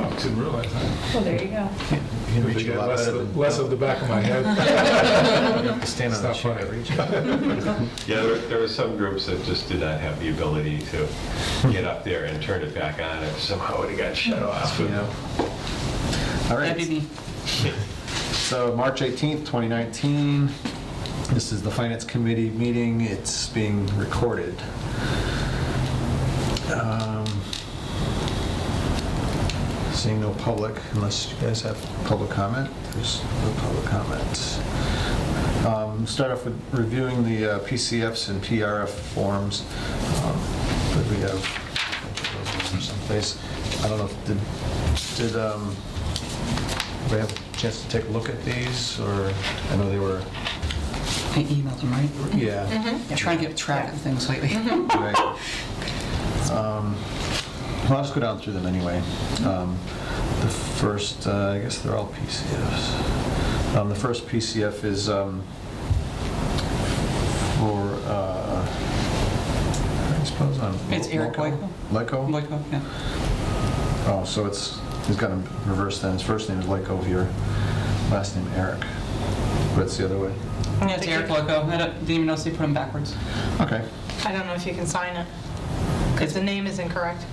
Oh, didn't realize that. Well, there you go. You can reach They a get lot less, better than... less of the back of my head. You have to stand on the Stop chair to funny. reach it. Yeah, there were some groups that just did not have the ability to get up there and turn it back on, and somehow it got shut off. Yeah. All right. That'd be me. So March 18th, 2019, this is the Finance Committee meeting. It's being recorded. Seeing no public, unless you guys have public comment. There's no public comment. Start off with reviewing the PCFs and PRF forms. But we have a bunch of those someplace. I don't know if did we have a chance to take a look at these, or I know they were, I emailed them, right? yeah. I'm trying to get track of things lately. Right. Well, I'll just go down through them anyway. The first, I guess they're all PCFs. The first PCF is for, I suppose on... It's Eric Lyko. Lyko? Lyko, yeah. Oh, so he's got him reversed then. His first name is Lyko here, last name Eric. But it's the other way. Yeah, it's Eric Lyko. I didn't even notice they put him backwards. Okay. I don't know if you can sign it, because the name is incorrect.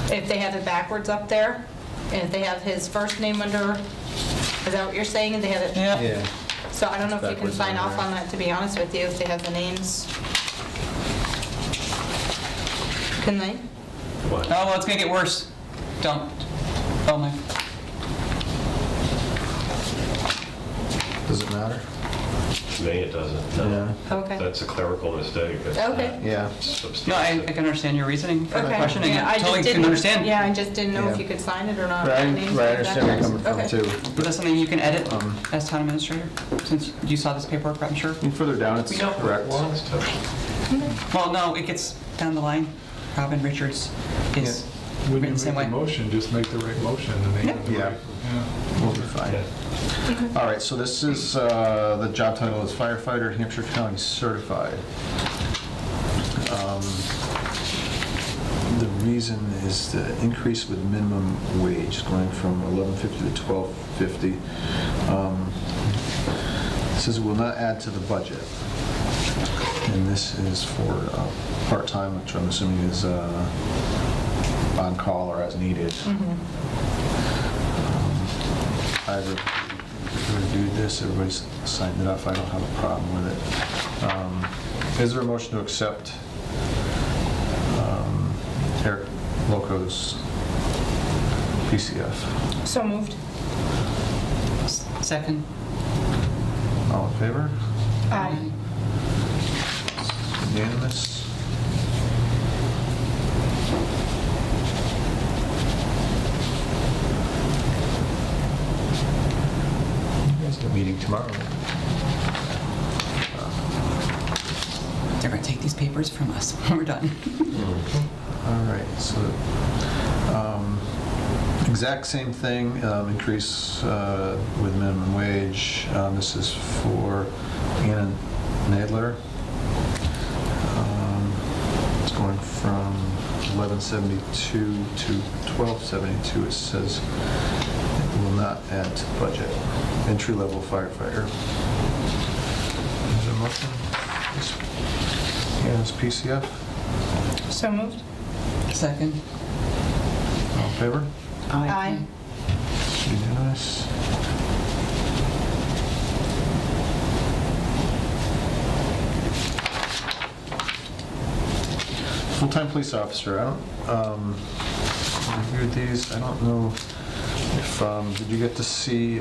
If they have it backwards up there, and if they have his first name under, is that what you're saying? And they have it, Yeah. Yeah. so I don't know if you can Backwards sign on off there. on that, to be honest with you, if they have the names. Can they? What? Oh, well, it's gonna get worse. Don't. Oh, my. Does it matter? To me, it doesn't. No. Okay. That's a clerical mistake. It's not Okay. Yeah. substantive. No, I can understand your reasoning for the Okay. question. Yeah, I I just totally can didn't- understand. Yeah, I just didn't know if Yeah. you could sign it or not. Right, Names right, I like understand where you're that. coming from, Okay. too. Is that something you can edit Um, as town administrator? Since you saw this paperwork, I'm sure. And further down, it's We know correct. well, it's tough. Well, no, it gets down the line. Robin Richards is When you written the make same the way. motion, just make the right motion and name it the Yeah. right. Yeah. We'll be fine. All right, so this is, the job title is firefighter, Hampshire County certified. The reason is the increase with minimum wage, going from $11.50 to $12.50. It says it will not add to the budget. And this is for part-time, which I'm assuming is on call or as needed. I've reviewed this, everybody's signed it off, I don't have a problem with it. Is there a motion to accept Eric Loco's PCF? So moved. Second. All in favor? Aye. Unanimous? You guys have a meeting tomorrow. They're gonna take these papers from us when we're done. All right, so exact same thing, increase with minimum wage. This is for Anna Nadler. It's going from $11.72 to $12.72. It says it will not add to budget. Entry-level firefighter. Is there a motion? Yes, PCF. So moved. Second. All in favor? Aye. Unanimous. Full-time police officer, I don't, reviewed these, I don't know if, did you get to see,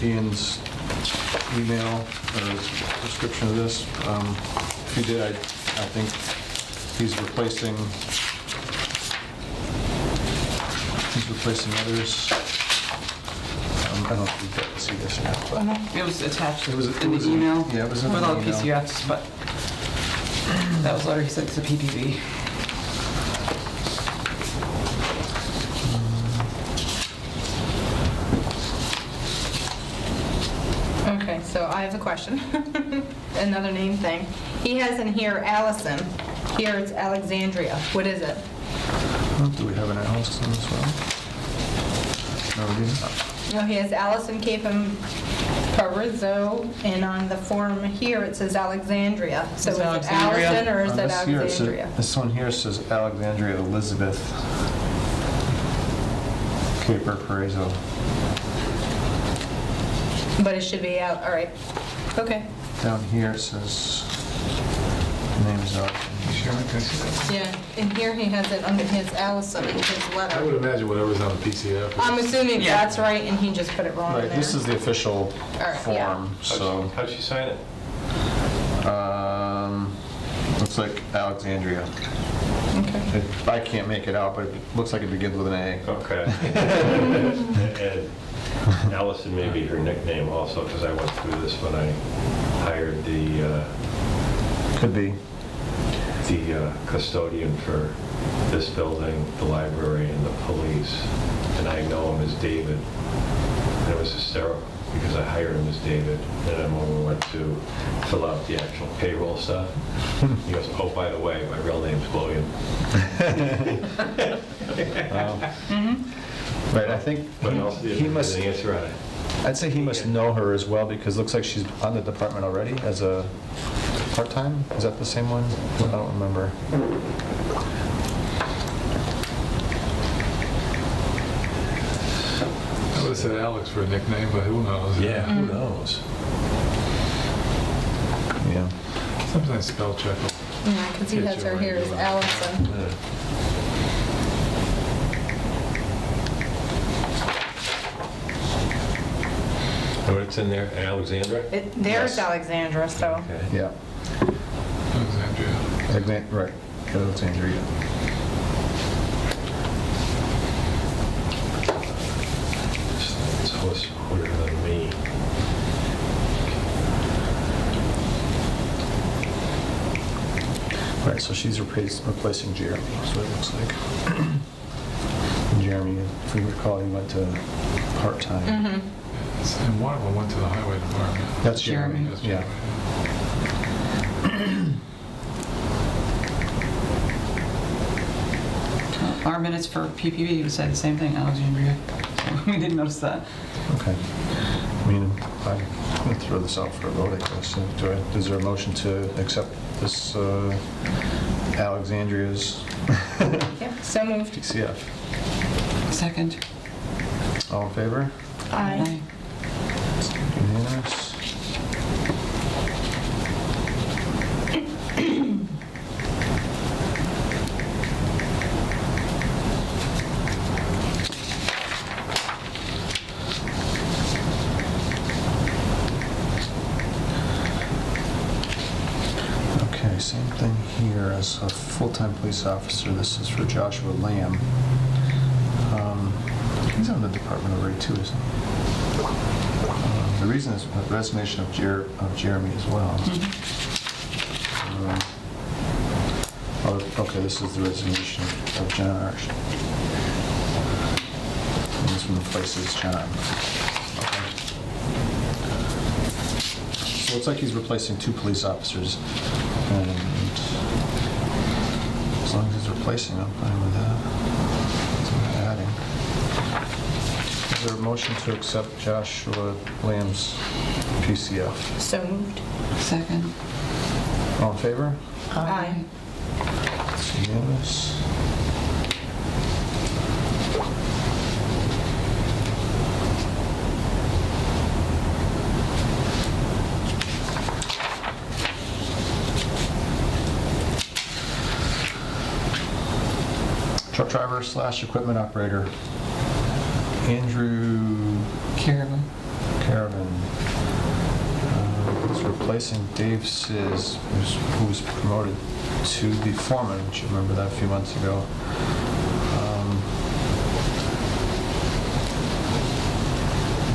Ian's email or description of this? If you did, I think he's replacing others. I don't know if you got to see this or not. It was attached It was- in the email. yeah, it was in with the all the email. PCFs, but that was later. He said it's a PPV. Okay, so I have a question. Another name thing. He has in here Allison. Here it's Alexandria. What is it? Do we have an Allison as well? No, we do not. No, he has Allison Capeham Parizzo, and on the form here it says Alexandria. So is It's it Alexandria. Allison or is it This here, it says- Alexandria? This one here says Alexandria Elizabeth Caper Paraiso. But it should be out, all right. Okay. Down here it says, name's out. Sharon, can I see that? Yeah, and here he has it under his Allison in his I letter. would imagine whatever's on the PCF. I'm assuming Yeah. that's right, and he just put it wrong in Right, there. this is the official All right, yeah. form, so, How'd she sign it? looks like Alexandria. Okay. I can't make it out, but it looks like it begins with an A. Okay. And Allison may be her nickname also, because I went through this when I hired the Could be. custodian for this building, the library, and the police. And I know him as David. And it was hysterical because I hired him as David. And then when we went to fill out the actual payroll stuff, he goes, oh, by the way, my real name's William. Right, I think What else did he you must, answer on it? I'd say he must know her as well, because it looks like she's on the department already as a part-time? Is that the same one? I don't remember. I would have said Alex for a nickname, but who knows? Who knows? Yeah. Sometimes spell check will. Yeah, because he has her here as Allison. Oh, it's in there, Alexandra? There's Yes. Alexandra, so. Okay. Yeah. Alexandria. Right, Alexandria. It's always older than me. Right, so she's replacing Jeremy, is what it looks like. Jeremy, if we recall, he went to part-time. Mm-hmm. And one of them went to the highway department. That's Jeremy. Jeremy, That's yeah. Our minutes for PPV would say the same thing, Alexandria. We didn't notice that. Okay. I mean, I'm going to throw this out for a vote, I guess. Is there a motion to accept this Alexandria's Yeah, so moved. TCF? Second. All in favor? Aye. Unanimous? Okay, same thing here as a full-time police officer. This is for Joshua Lamb. He's on the department already too, isn't he? The reason is the resignation of Jeremy as well. Okay, this is the resignation of John Arch. And this one replaces John. Okay. So it looks like he's replacing 2 police officers, and as long as he's replacing, I'm fine with that. That's what I'm adding. Is there a motion to accept Joshua Lamb's PCF? So moved. Second. All in favor? Aye. It's unanimous. Truck driver / equipment operator, Andrew Caravan. Caravan. He's replacing Dave Sizz, who was promoted to the foreman, which you remember that a few months ago.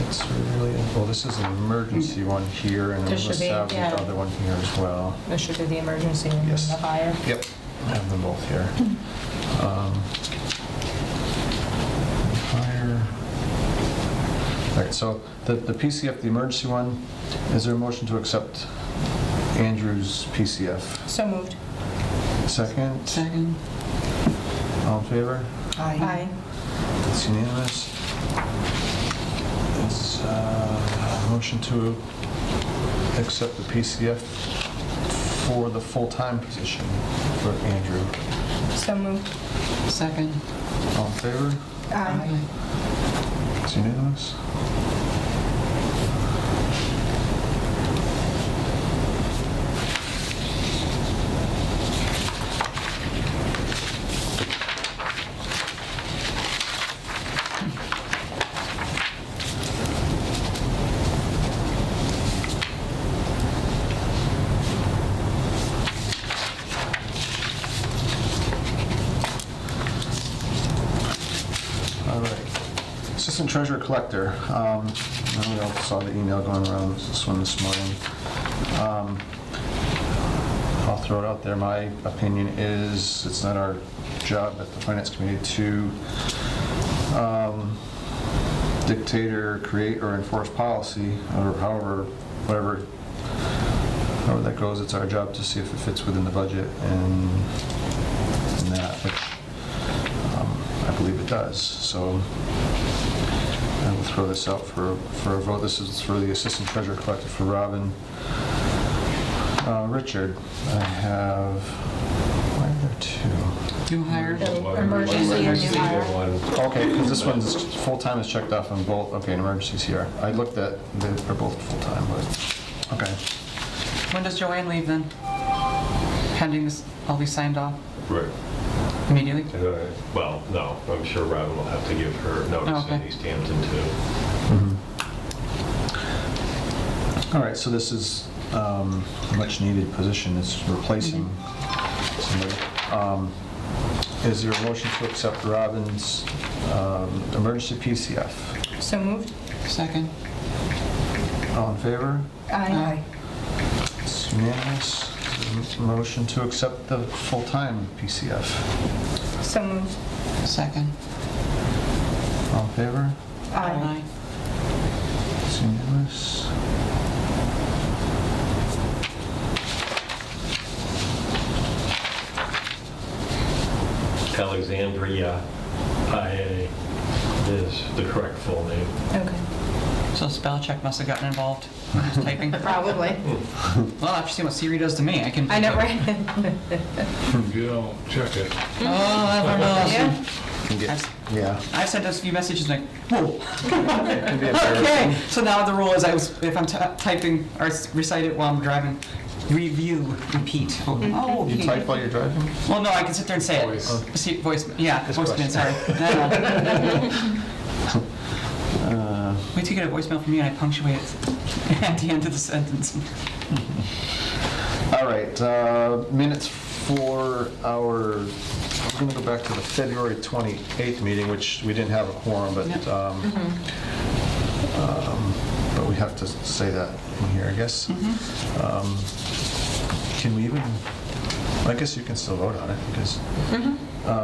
It's really, well, this is an emergency one here, and There there's a should be, salvage yeah. other one here as well. This should be the emergency and Yes. the hire. Yep, I have them both here. Hire. All right, so the PCF, the emergency one, is there a motion to accept Andrew's PCF? So moved. Second? Second. All in favor? Aye. It's unanimous. It's motion to accept the PCF for the full-time position for Andrew. So moved. Second. All in favor? Aye. It's unanimous. All right. Assistant Treasurer Collector. We all saw the email going around this one this morning. I'll throw it out there. My opinion is it's not our job at the Finance Committee to dictate or create or enforce policy, or however that goes. It's our job to see if it fits within the budget and that, which I believe it does. So I will throw this out for a vote. This is for the Assistant Treasurer Collector for Robin. Richard, I have, why are there two? You hired? The emergency and new hire. Okay, because this one's full-time is checked off on both. Okay, and emergency's here. I looked at, they're both full-time, but, okay. When does Joanne leave then? Pending this, all be signed off Right. immediately? Well, no, I'm sure Robin will have to give her notice in Okay. Easthampton too. All right, so this is a much-needed position. It's replacing somebody. Is there a motion to accept Robin's emergency PCF? So moved. Second. All in favor? Aye. It's unanimous. Is there a motion to accept the full-time PCF? So moved. Second. All in favor? Aye. It's unanimous. Alexandria IA is the correct full name. Okay. So spell check must have gotten involved when I was typing. Probably. Well, after seeing what Siri does to me, I can. I know, right? If you don't check it. Oh, I don't know. Yeah. Can get- I've- Yeah. I've sent us a few messages like, whoa. It can be Okay, embarrassing. so now the rule is if I'm typing or recite it while I'm driving, review, repeat. Oh, You okay. type while you're driving? Well, no, I can sit there and say Voice. it. See, voice, yeah, This voice command, sorry. Wait till you get a voicemail from me and I punctuate it at the end of the sentence. All right, minutes for our, we're going to go back to the February 28th meeting, which we didn't have a quorum, but Yep. but we have to say that in here, I guess. Can we even, I guess you can still vote on it, because,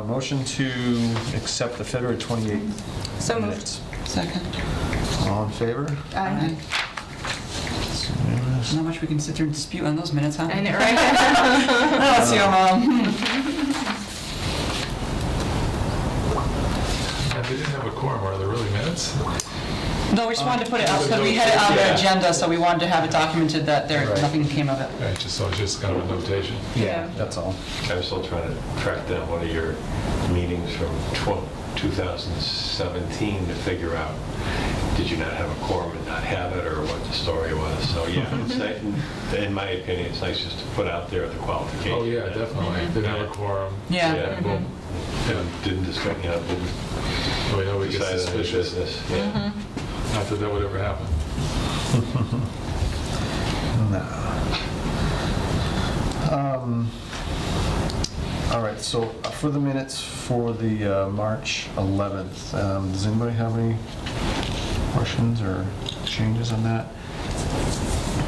motion to accept the February 28th So moved. minutes. Second. All in favor? Aye. It's unanimous. Not much we can sit there and dispute on those minutes, huh? I know, right? Let's see, If they didn't have a quorum, are there really minutes? No, we just wanted to put it out, because we had it on the Yeah. agenda, so we wanted to have it documented that there, Right. nothing came of it. Right, so it's just kind of a notation. Yeah, that's all. I'm still trying to track down one of your meetings from 2017 to figure out, did you not have a quorum and not have it, or what the story was. So yeah, it's nice, in my opinion, it's nice just to put out there the qualification. Oh, yeah, definitely. Didn't have a quorum. Yeah. Yeah. Boom. And didn't discuss, didn't We know we get decide on any suspicious. business. Yeah. Not that that would ever happen. No. All right, so for the minutes for the March 11th, does anybody have any questions or changes on that?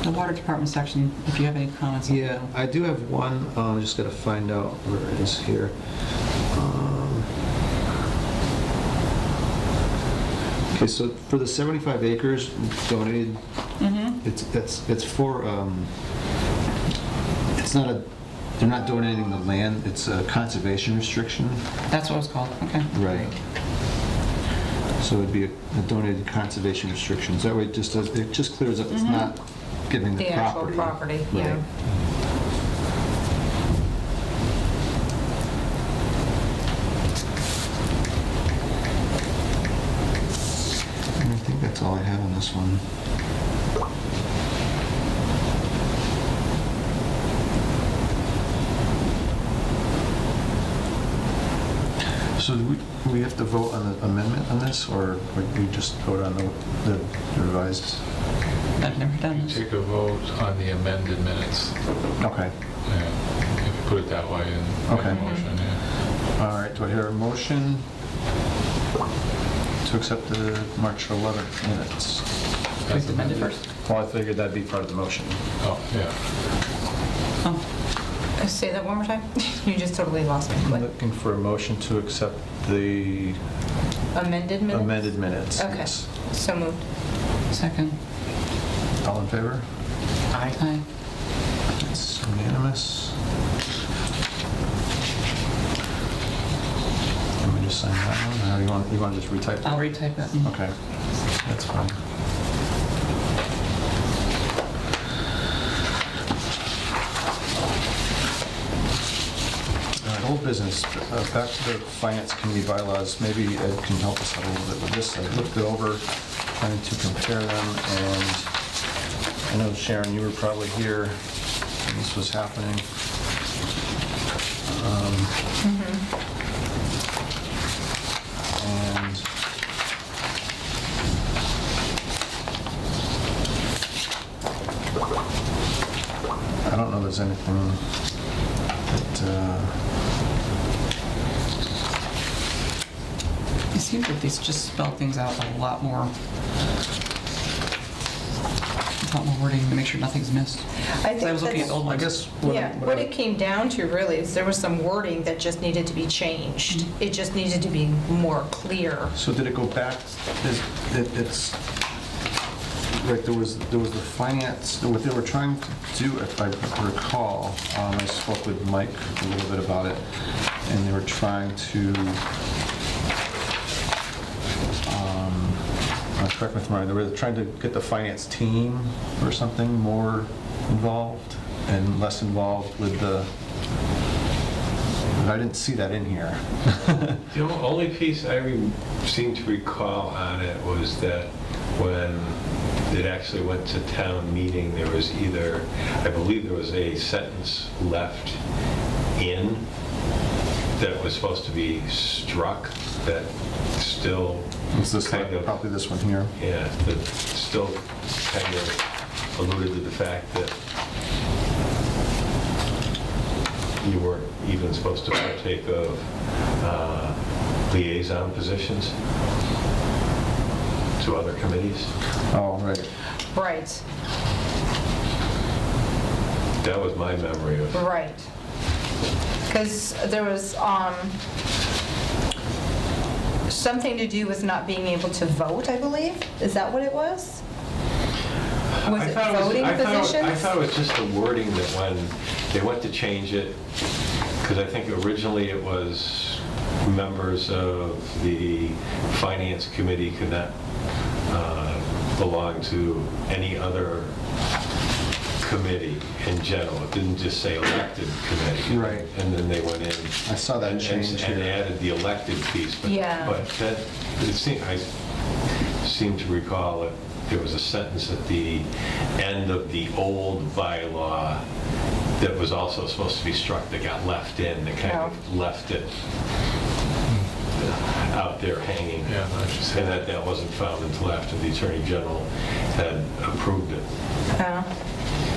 The water department section, if you have any comments. Yeah, I do have one, I just gotta find out where it is here. Okay, so for the 75 acres donated, it's for, it's not a they're not donating the land, it's a conservation restriction. That's what it was called, okay. Right. So it'd be a donated conservation restrictions. That way it just does, it just clears up, it's not giving the The actual property. property, yeah. Right. And I think that's all I have on this one. So do we have to vote on the amendment on this, or would we just vote on the revised? I've never done this. Take a vote on the amended minutes. Okay. Yeah, if you put it that way in the Okay. motion, yeah. All right, do I hear a motion to accept the March 11th minutes? Please amend it first. Well, I figured that'd be part of the motion. Oh, yeah. Oh, Say that one more time? You just totally lost me. I'm What? looking for a motion to accept the Amended minutes? amended minutes. Okay, Yes. so moved. second. All in favor? Aye. It's unanimous. Let me just sign that one, or you want to just retype it? I'll retype it. Okay, that's fine. All right, old business, back to the finance committee bylaws. Maybe Ed can help us out a little bit with this. I looked it over, trying to compare them, and I know, Sharon, you were probably here when this was happening. And I don't know if there's anything that, It seems like these just spell things out a lot more wording to make sure nothing's missed. I So I was looking at that's- old I ones. guess. Yeah, what it came down to really is there was some wording that just needed to be changed. It just needed to be more clear. So did it go back, it's, like, there was the finance, what they were trying to do, if I recall, I spoke with Mike a little bit about it, and they were trying to, correct me if I'm wrong, they were trying to get the finance team or something more involved and less involved with the, but I didn't see that in here. The only piece I seem to recall on it was that when it actually went to town meeting, there was either, I believe there was a sentence left in that was supposed to be struck that still Is this kind of, probably this one here? yeah, that still kind of alluded to the fact that you weren't even supposed to partake of liaison positions to other committees. Oh, right. Right, That was my memory of. right. Because there was something to do with not being able to vote, I believe? Is that what it was? Was it voting I positions? thought it was just the wording that when they went to change it, because I think originally it was members of the finance committee could not belong to any other committee in general. It didn't just say elected committee. Right. And then they went in. I saw that and- change And here. added the elected piece. Yeah. But that, I seem to recall that there was a sentence at the end of the old bylaw that was also supposed to be struck that got left in, that kind of left it out there hanging. Yeah, I should say And that wasn't found until after the Attorney General had approved it, Oh,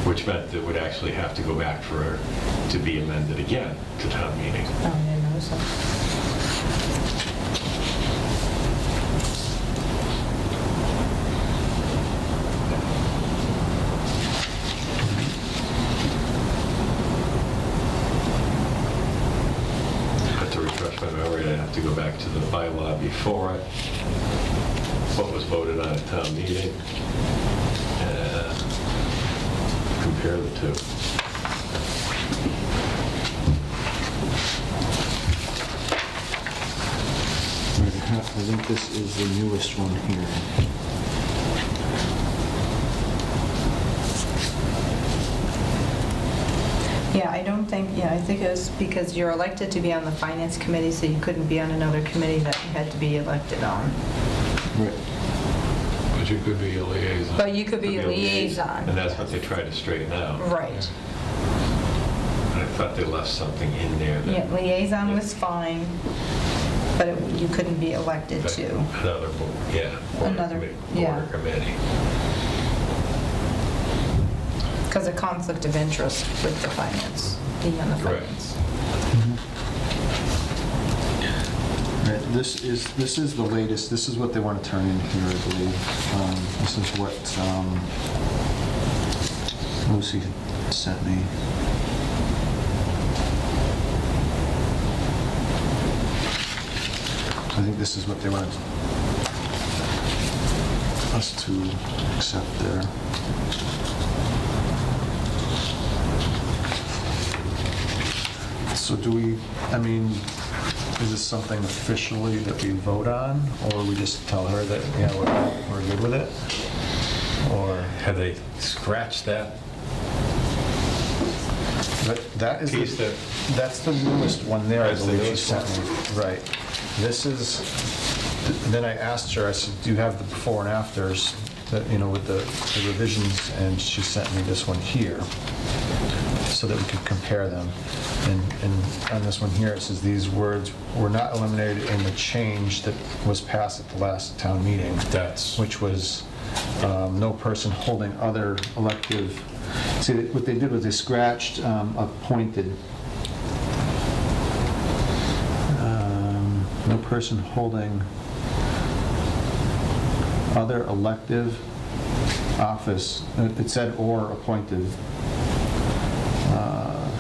which meant that it would actually have to go back to be amended again to town meeting. I didn't notice that. But to refresh my memory, I'd have to go back to the bylaw before it, what was voted on at town meeting, and compare the two. think this is the newest one here. Yeah, I think it was because you're elected to be on the finance committee, so you couldn't be on another committee that you had to be elected on. Right. But you could be a liaison. But you could be a And liaison. that's what they tried to straighten out. Right. I thought they left something in there that. Yeah, liaison was fine, but you couldn't be elected to. Another, yeah. board Another- committee- yeah. Board or committee. Because of conflict of interest with the finance, being on the Correct. finance. Right, this is the latest, this is what they want to turn in here, I believe. This is what Lucy sent me. I think this is what they wanted us to accept there. So do we, I mean, is this something officially that we vote on, or we just tell her that, yeah, we're good with it? Or, Have they scratched that that is, piece that? that's the newest one there, I That's the believe she newest sent me. Right. This is, then I asked her, I said, do you have the before and afters, that, you know, with the revisions, and she sent me this one here, so that we could compare them. And on this one here, it says these words were not eliminated in the change that was passed at the last town meeting, That's, which was no person holding other elective. See, what they did was they scratched appointed. No person holding other elective office. It said or appointed.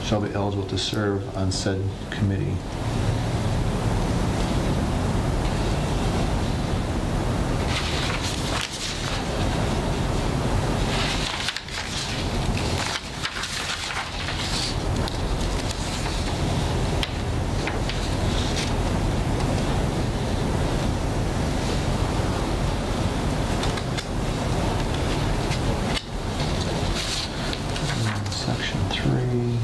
Shall be eligible to serve on said committee. Section 3.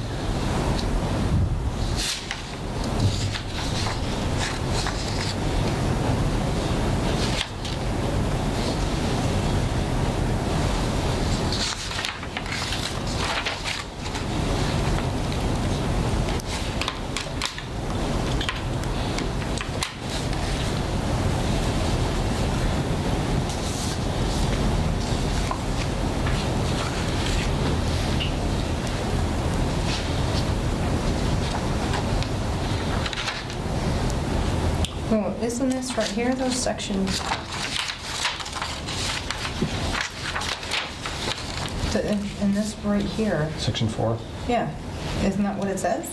Well, isn't this right here, those sections? In this right here, Section 4. yeah, isn't that what it says?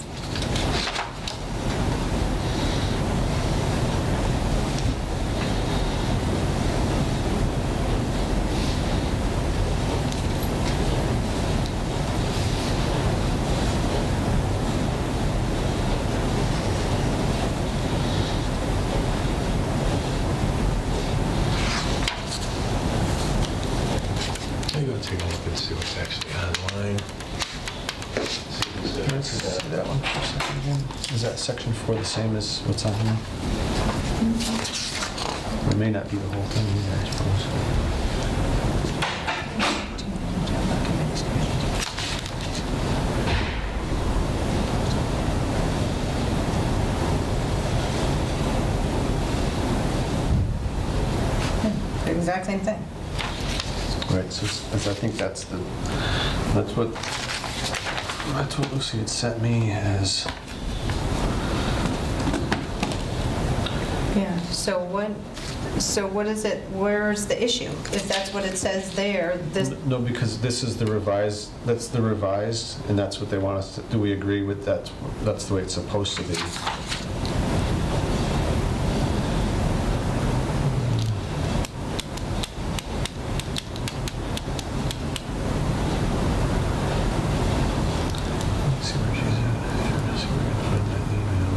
I'm going to take a look and see what's actually online. Let's see that one for a second again. Is that section 4 the same as what's on here? It may not be the whole thing either, I suppose. The exact same thing. Right, so I think that's what Lucy had sent me as. Yeah, so what is it, where's the issue? If that's what it says there, this, No, because this is the revised, that's the revised, and that's what they want us to, do we agree with that? That's the way it's supposed to be. Let's see where she's at. Let's see if we can find that email.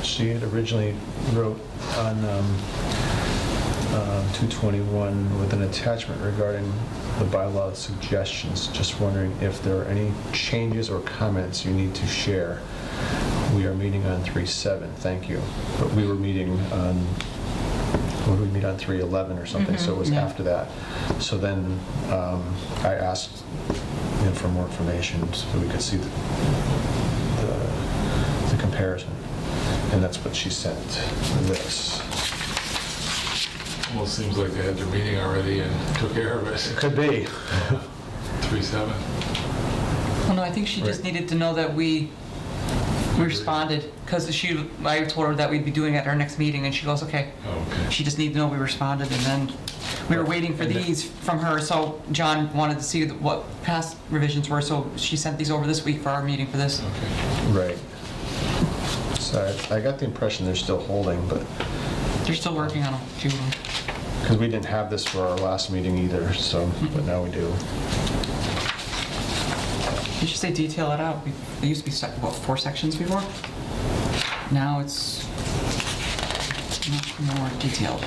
she had originally wrote on 221 with an attachment regarding the bylaw suggestions. Just wondering if there are any changes or comments you need to share. We are meeting on 3/7, thank you. But we were meeting on, what did we meet on, 3/11 or something, so it was Yeah. after that. So then I asked for more information so we could see the comparison. And that's what she sent, this. Well, it seems like they had their meeting already and took care of it. Could be. 3/7. Well, no, I think she just Right. needed to know that we responded, because I told her that we'd be doing it at our next meeting, and she goes, okay. Oh, okay. She just needed to know we responded, and then we were waiting for And then- these from her, so John wanted to see what past revisions were, so she sent these over this week for our meeting for this. Okay. Right. So I got the impression they're still holding, but, They're still working on a few of them. because we didn't have this for our last meeting either, so, but now we do. You should say detail it out. It used to be, 4 sections before? Now it's much more detailed.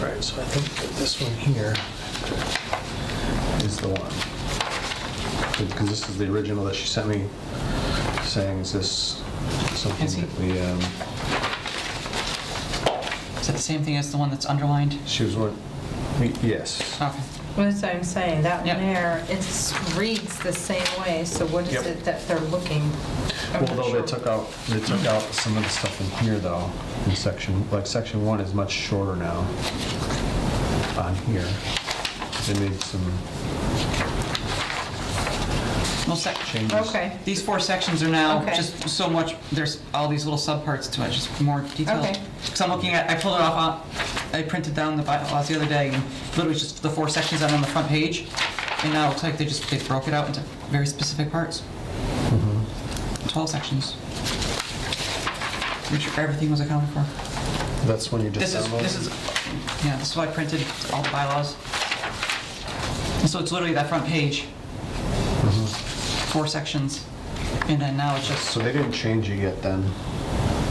Right, so I think that this one here is the one. Because this is the original that she sent me, saying, is this something Is he- that we, Is that the same thing as the one that's underlined? she was one, yes. Okay. What is I'm saying, that Yep. one there, it reads the same way, so what is Yep. it that they're looking? I'm not Although sure. they took out some of the stuff in here though, in section, like section 1 is much shorter now on here. They made some Well, changes. Okay, these 4 sections are now Okay. just so much, there's all these little subparts to it, just more detailed. Okay. So I'm looking at, I pulled it off, I printed down the bylaws the other day, and literally just the 4 sections that are on the front page, and now it looks like they broke it out into very specific parts. 12 sections. Make sure everything was accounted for. That's when you just This download? is, yeah, this is what I printed, all the bylaws. And so it's literally that front page, 4 sections, and then now it's just, So they didn't change it yet then?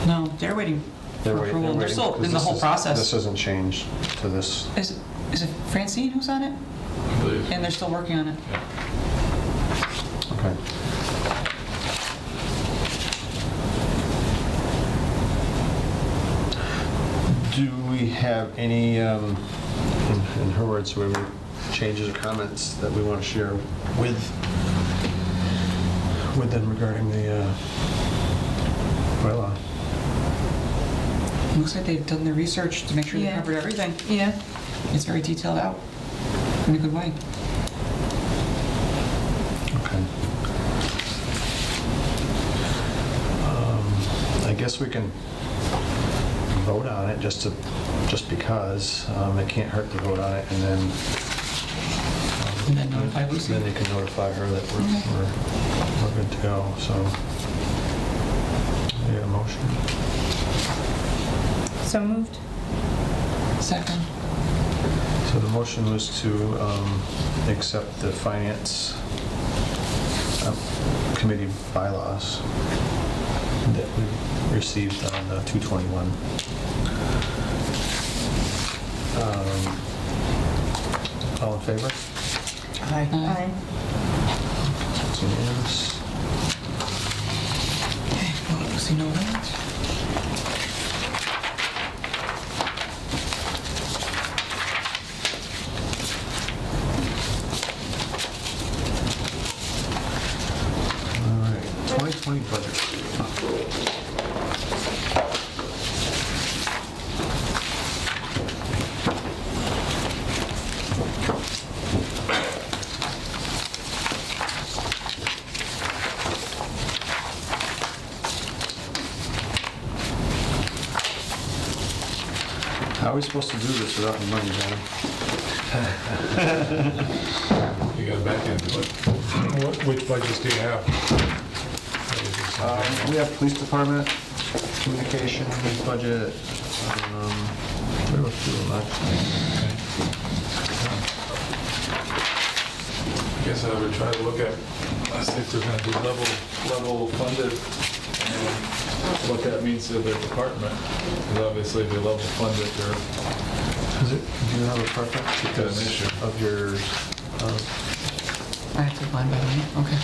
no, they're waiting for approval. They're still in the whole This process. isn't changed to this. Is it Francine who's on it? I believe. And they're still working on it. Okay. Do we have any, in her words, were any changes or comments that we want to share with them regarding the bylaw? Looks like they've done their research to make sure they Yeah. covered everything. yeah. It's very detailed out in a good way. Okay. I guess we can vote on it just because. It can't hurt to vote on it, and then And then notify Lucy. then you can notify her that we're good to go, so. Yeah, motion. So moved? Second. So the motion was to accept the finance committee bylaws that we received on 221. All in favor? Aye. Aye. It's unanimous. Okay, well, let Lucy know that. All right, 2020 budget. How are we supposed to do this without the money, John? You got back into it. Which budgets do you have? We have police department, communication, budget, we have a few of them actually. You guess I would try to look at, let's see if they're gonna be level funded, and what that means to their department. Because obviously, if they're level funded, Do you have a preference Because because issue. of your, I have to line by line, okay.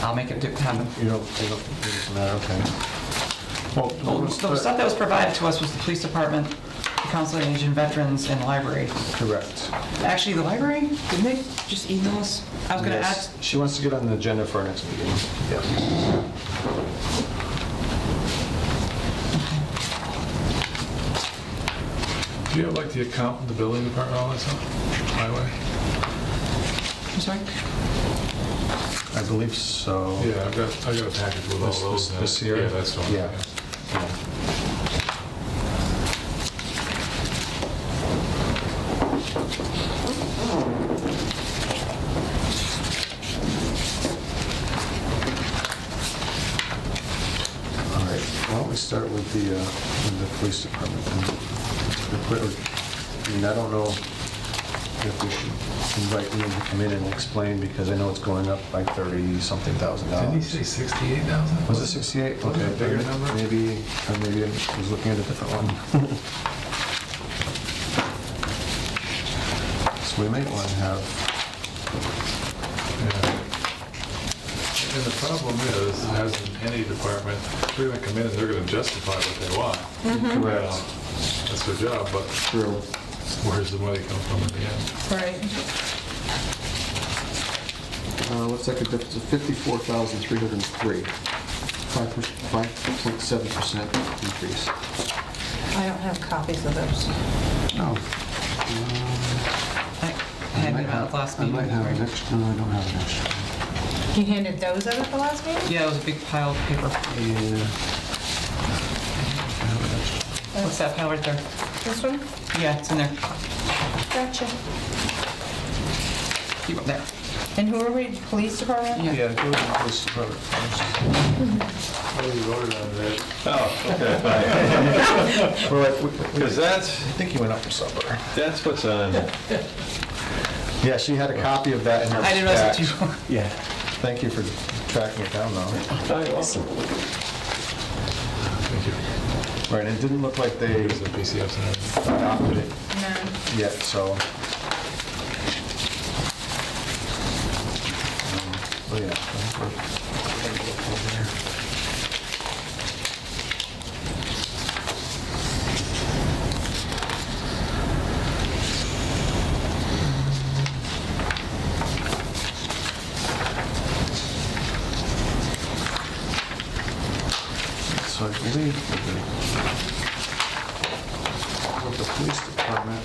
I'll make it happen. you don't, it doesn't matter, okay. Well, Well, let's the stuff that was provided to us was the police department, the council on aging, veterans, and the library. correct. Actually, the library, didn't they just email us? I was gonna Yes. ask, She wants to get on the agenda for our next meeting. Yeah. do you have like the accountant, the building department, all that stuff? Highway? I'm sorry? I believe so. Yeah, I got a package with all those in it. This here? Yeah, that's the one. Yeah. Yeah. All right, why don't we start with the police department? I mean, I don't know if we should invite Ian to come in and explain, because I know it's going up by 30-something thousand Didn't he dollars. say 68,000? Was it 68? Wasn't it Okay, a bigger number? Maybe I was looking at a different one. So we might want to have, Yeah. And the problem is, as in any department, they're gonna come in and they're gonna justify what they want. correct, That's their job, but true. where's the money come from in the end? Right. Looks like a difference of 54,303, 5.7% increase. I don't have copies of those. Oh. I had it out last I meeting. might have an extra, no, I don't have an extra. You handed those out at the last meeting? Yeah, it was a big pile of paper. Yeah. I have an extra. What's that pile right there? This one? Yeah, it's in there. Gotcha. Keep it there. And who are we, police department? Yeah. Yeah, go to the police department first. What have you voted on that? Oh, okay, We're like, because I think you went out for supper. that's what's on. Yeah, she had a copy of that in her I didn't realize it stack. too. Yeah, thank you for tracking it down, though. Thank you. Right, it didn't look like they Here's the PCFs and everything. adopted it No. yet, so. Oh, yeah. So I believe with the police department,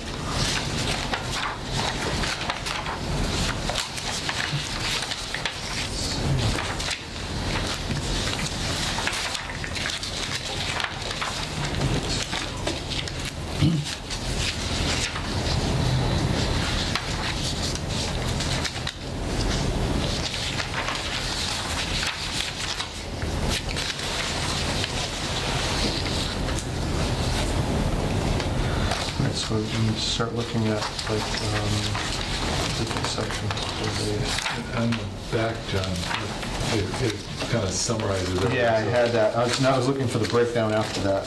right, so we need to start looking at like different sections. On the back, John, it kind of summarizes everything. Yeah, I had that. I was looking for the breakdown after that.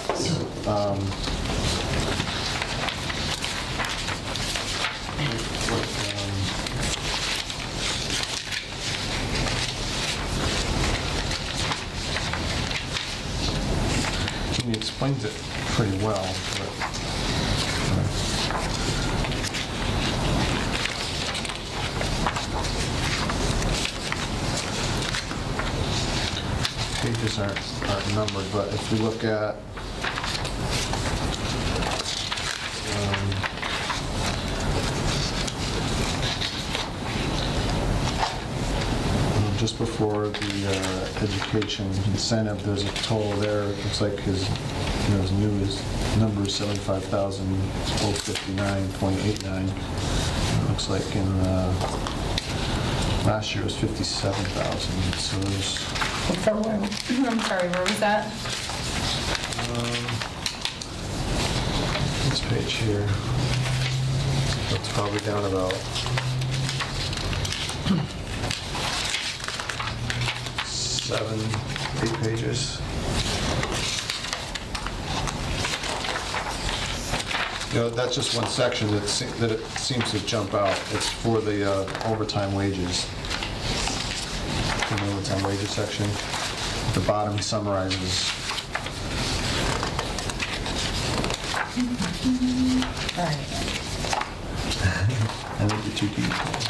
He explains it pretty well, but. Pages aren't numbered, but if we look at just before the education incentive, there's a total there. It looks like his new number is 75,059.89. It looks like in last year it was 57,000. So there's I'm sorry, where was that? this page here. So it's probably down about 7, 8 pages. You know, that's just one section that it seems to jump out. It's for the overtime wages. In the overtime wages section. At the bottom, he summarizes. All right. I think you're too detailed.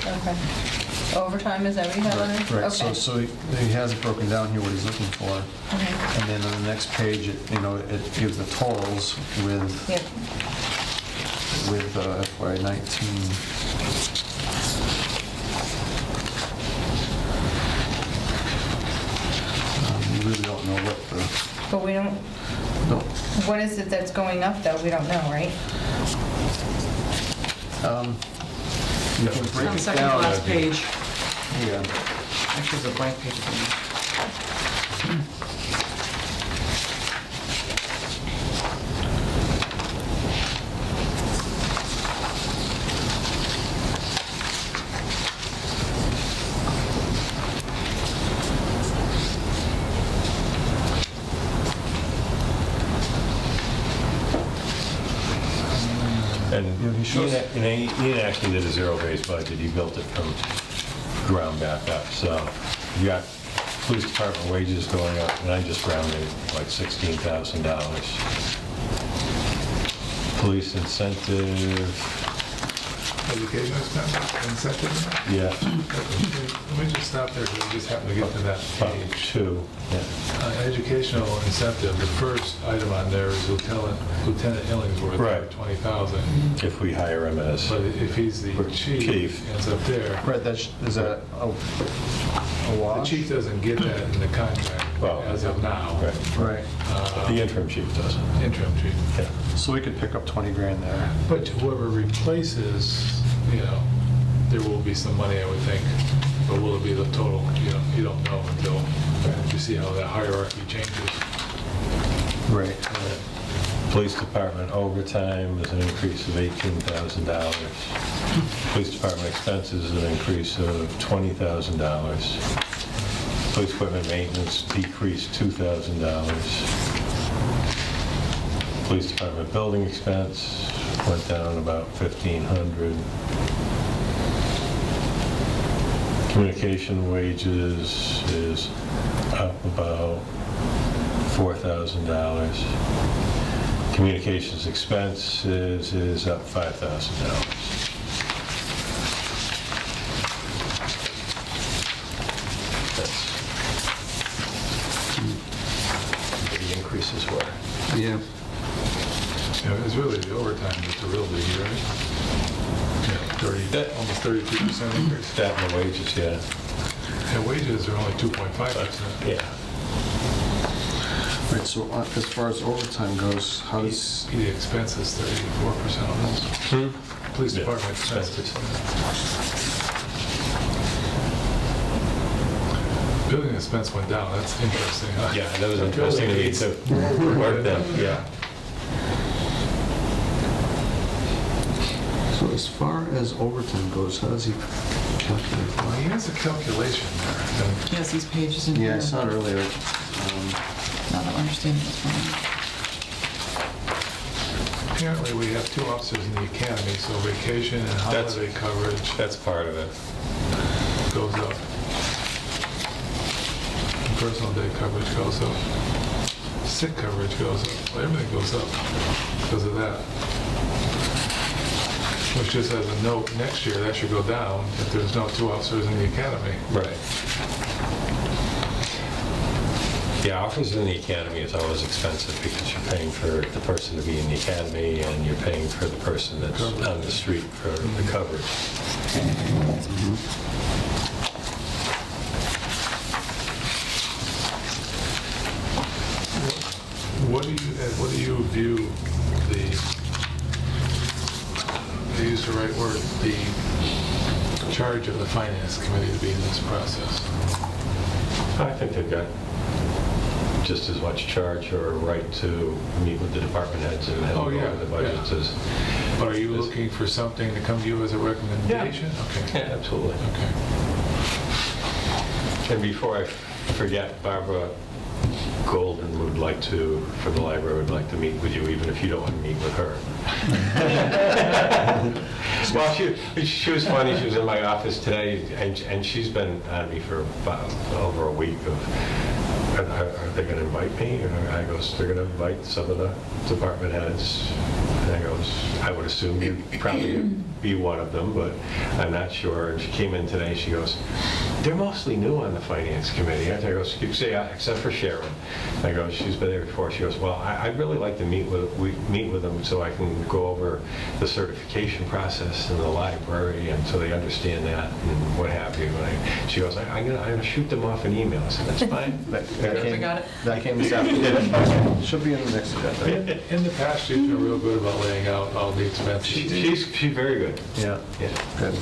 Okay. Overtime, is that what you have on it? Right, Okay. so he has it broken down here, what he's looking for. Okay. And then on the next page, it gives the totals with Yep. FY '19. We really don't know what But we don't, no. what is it that's going up, though? We don't know, right? You can break On the it second to down. last page, Yeah. actually, there's a blank page. at the end. And Ian actually did a zero-based budget. He built it from ground back up. So you got police department wages going up, and I just rounded like $16,000. Police incentive, Education expense, incentive? yeah, Let me just stop there, because I just happened to get to that about page. 2. Yeah. Educational incentive, the first item on there is Lieutenant Illingsworth, Right. for 20,000. If we hire him as, But if he's the Chief. chief, it's up there. Right, is that a The wash? chief doesn't get that in the contract Well, as of now. right, Right, the interim chief doesn't. Interim chief. Yeah. so we could pick up 20 grand there. But whoever replaces, there will be some money, I would think. But will it be the total? You don't know until you see how that hierarchy changes. Right. Police department overtime is an increase of $18,000. Police department expenses is an increase of $20,000. Police equipment maintenance decreased $2,000. Police department building expense went down about $1,500. Communication wages is up about $4,000. Communications expenses is up $5,000. That's where the increases were. Yeah. It's really the overtime that's the real biggie, right? 30, almost 32% increase. That and the wages, yeah. And wages are only 2.5%. Yeah. Right, so as far as overtime goes, how does, The expense is 34% on this. Police Yeah, department expenses. expenses. Building expense went down, that's interesting, huh? Yeah, that was interesting to me too. Worked out, yeah. So as far as overtime goes, how does he calculate Well, that? he has a calculation there. and He has these pages in here. yeah, I saw it earlier. Not that we're understanding this one. Apparently, we have 2 officers in the academy, so vacation and That's- holiday coverage That's part of it. goes up. And personal day coverage goes up. Sick coverage goes up. Well, everything goes up because of that. Which just as a note, next year, that should go down if there's no 2 officers in the academy. Right. Yeah, officers in the academy is always expensive because you're paying for the person to be in the academy and you're paying for the person that's on the street for the coverage. What do you view the, I use the right word, the charge of the finance committee to be in this process? I think they've got just as much charge or right to meet with the department heads and Oh, go yeah, over the budgets yeah. as... But are you looking for something to come to you as a recommendation? Yeah, Okay. absolutely. Okay. And before I forget, Barbara Golden would like to, for the library, would like to meet with you, even if you don't want to meet with her. Well, she was funny. She was in my office today, and she's been on me for about over a week of, are they going to invite me? And I goes, they're going to invite some of the department heads. And I goes, I would assume you'd probably be one of them, but I'm not sure. And she came in today, she goes, they're mostly new on the finance committee. I goes, you say, except for Sharon. I go, she's been there before. She goes, well, I'd really like to meet with them so I can go over the certification process in the library and so they understand that and what have you. And she goes, I'm gonna shoot them off an email. I said, that's fine. I got it. That came this afternoon. Should be in the next agenda. In the past, she's been real good about laying out all the expenses. She's very good. Yeah, Yeah. good.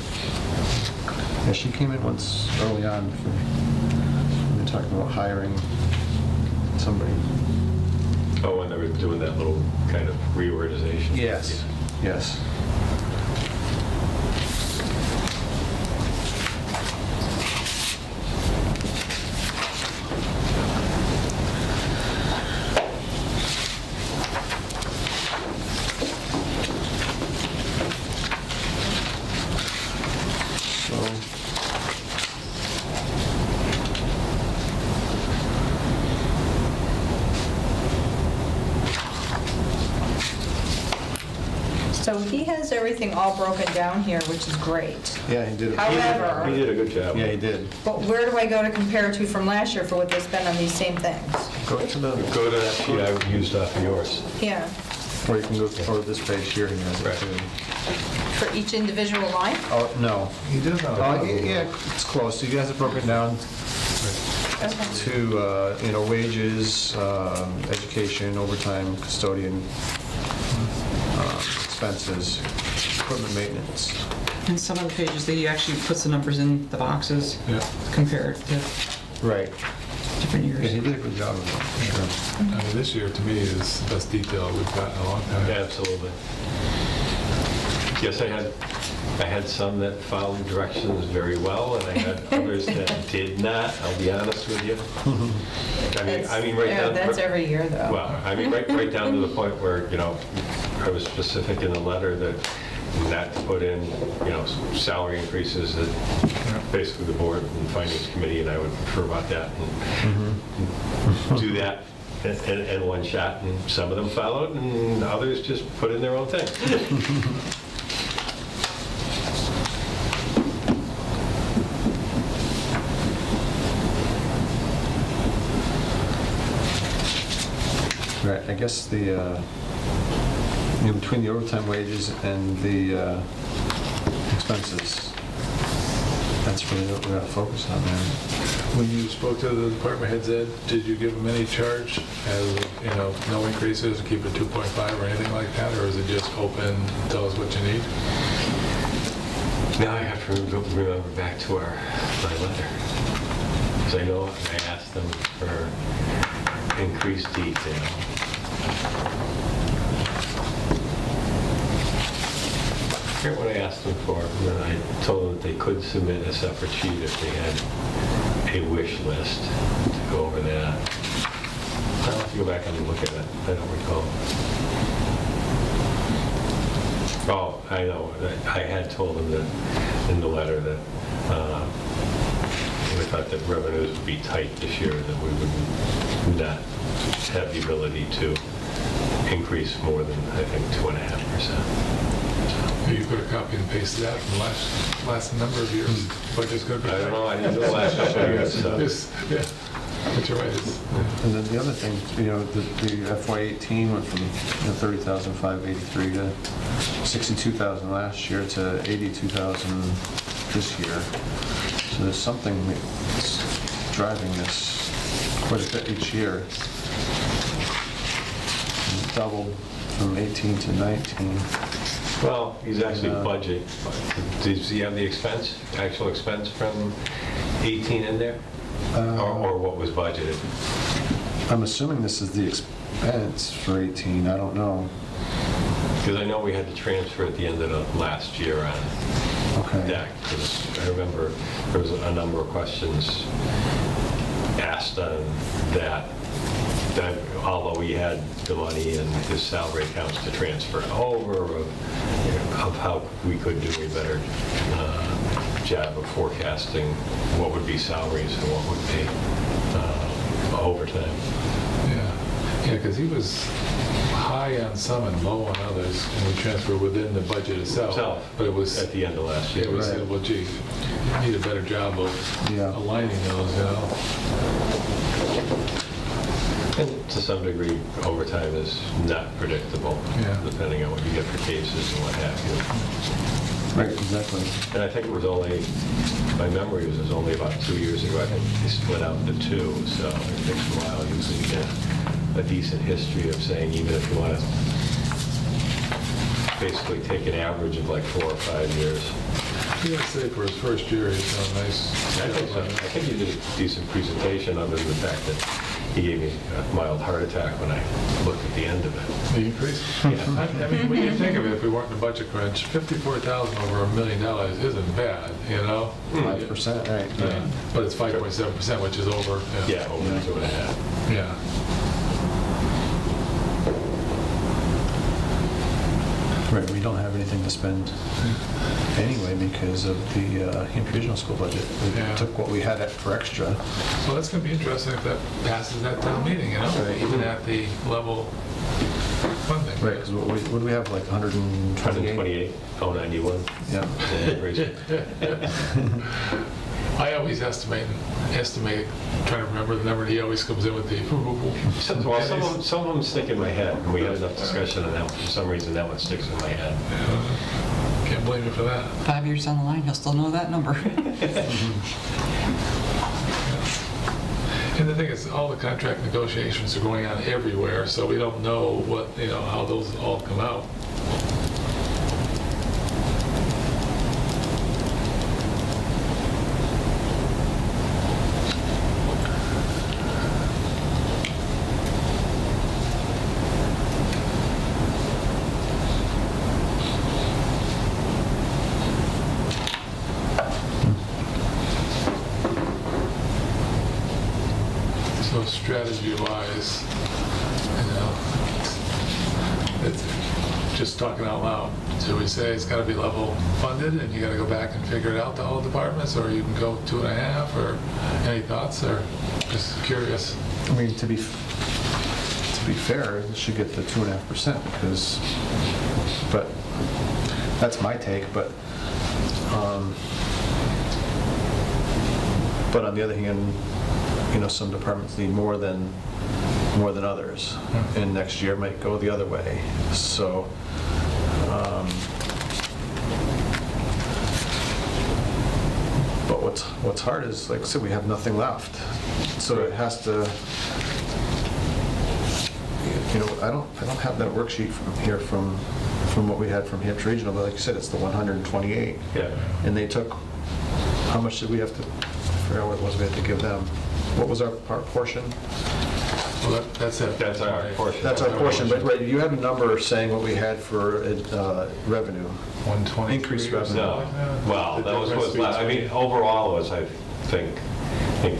Yeah, she came in once early on when they were talking about hiring somebody. Oh, when they were doing that little kind of reorganization. Yes. Yes. So he has everything all broken down here, which is great. Yeah, he did. However- He did a good job. Yeah, he did. But where do I go to compare to from last year for what they spent on these same things? Go to the, Go to that sheet I used off of yours. Yeah, or you can go to this page here. He has it Right. too. for each individual line? Oh, no. He does not. Yeah, it's close. He has it broken down Okay. to, wages, education, overtime, custodian, expenses, equipment maintenance. In some of the pages, he actually puts the numbers in the boxes Yeah. compared to Right. different Yeah, he years. did a good job of it, for sure. I mean, this year, to me, is the best detail we've gotten in a long time. Absolutely. Yes, I had some that followed directions very well, and I had others that did not, I'll be honest with you. I mean, right Yeah, down... that's every year, though. Well, I mean, right down to the point where, I was specific in the letter that not to put in, salary increases that basically the board and finance committee and I would prefer about that and do that in one shot. And some of them followed and others just put in their own thing. Right, I guess between the overtime wages and the expenses, that's really what we got to focus on there. When you spoke to the department heads, Ed, did you give them any charge as, no increases, keep it 2.5 or anything like that? Or is it just open, tell us what you need? Now I have to remember back to my letter. Because I know I asked them for increased detail. Here's what I asked them for, and then I told them that they could submit a separate sheet if they had a wish list to go over that. I'll have to go back and look at it. I don't recall. Oh, I know. I had told them that in the letter that we thought that revenues would be tight this year, that we would not have the ability to increase more than, I think, 2.5%. You could have copied and pasted that from last number of years. Budget's going to be. I don't know. I didn't know the last couple of years. So. Yeah, but you're right. And then the other thing, the FY18 went from 30,583 to 62,000 last year to 82,000 this year. So there's something that's driving this quite a bit each year. It doubled from 18 to 19. Well, he's actually budget. Does he have the actual expense from 18 in there? Or what was budgeted? I'm assuming this is the expense for 18, I don't know. Because I know we had to transfer at the end of the last year on Okay. deck. 'Cause I remember there was a number of questions asked on that although we had the money and the salary accounts to transfer over, of how we could do a better job of forecasting what would be salaries and what would be overtime. Yeah, because he was high on some and low on others, and we transferred within the budget itself. But it was, At the end of last year. it was, Right. well, gee, you need a better job of Yeah. aligning those, you know? And to some degree, overtime is not predictable, Yeah. depending on what you get for cases and what have you. Right, exactly. And I think it was only, my memory was only about 2 years ago, I think they split out into two, so it takes a while usually to get a decent history of saying, even if you want to basically take an average of like 4 or 5 years. Yeah, I'd say for his first year, he's done a nice. I think so. I think he did a decent presentation other than the fact that he gave me a mild heart attack when I looked at the end of it. The increase? Yeah. I mean, when you think of it, if we weren't in a budget crunch, 54,000 over $1 million isn't bad, you know? 5%, right. Yeah, but it's 5.7%, which is over. Yeah, over 2.5. Yeah. Right, we don't have anything to spend anyway because of the Hampshire Regional School budget. We Yeah. took what we had for extra. So that's going to be interesting if that passes that town meeting, you know, Right. even at the level funding. Right, because what do we have, like 128? 128, 091. Yeah. Yeah, raise it. I always estimate, trying to remember the number, he always comes in with the. Well, some of them stick in my head, and we had enough discussion on that. For some reason, that one sticks in my head. Can't blame you for that. 5 years down the line, he'll still know that number. And the thing is, all the contract negotiations are going on everywhere, so we don't know what, you know, how those all come out. So strategy-wise, you know, it's just talking out loud. Do we say it's got to be level funded and you got to go back and figure it out, the whole departments, or you can go 2.5, or any thoughts, or just curious? I mean, to be fair, it should get the 2.5% because, but that's my take, but on the other hand, you know, some departments need more than others, and next year might go the other way. So, but what's hard is, like I said, we have nothing left, so it has to. You know, I don't have that worksheet from here from what we had from Hampshire Regional, but like you said, it's the 128. Yeah. And they took, how much did we have to, I forgot what it was we had to give them. What was our portion? Well, that's it. That's our portion. That's our portion, but right, you had a number saying what we had for revenue. 123. Increased revenue. No, well, that was what's left. I mean, overall was, I think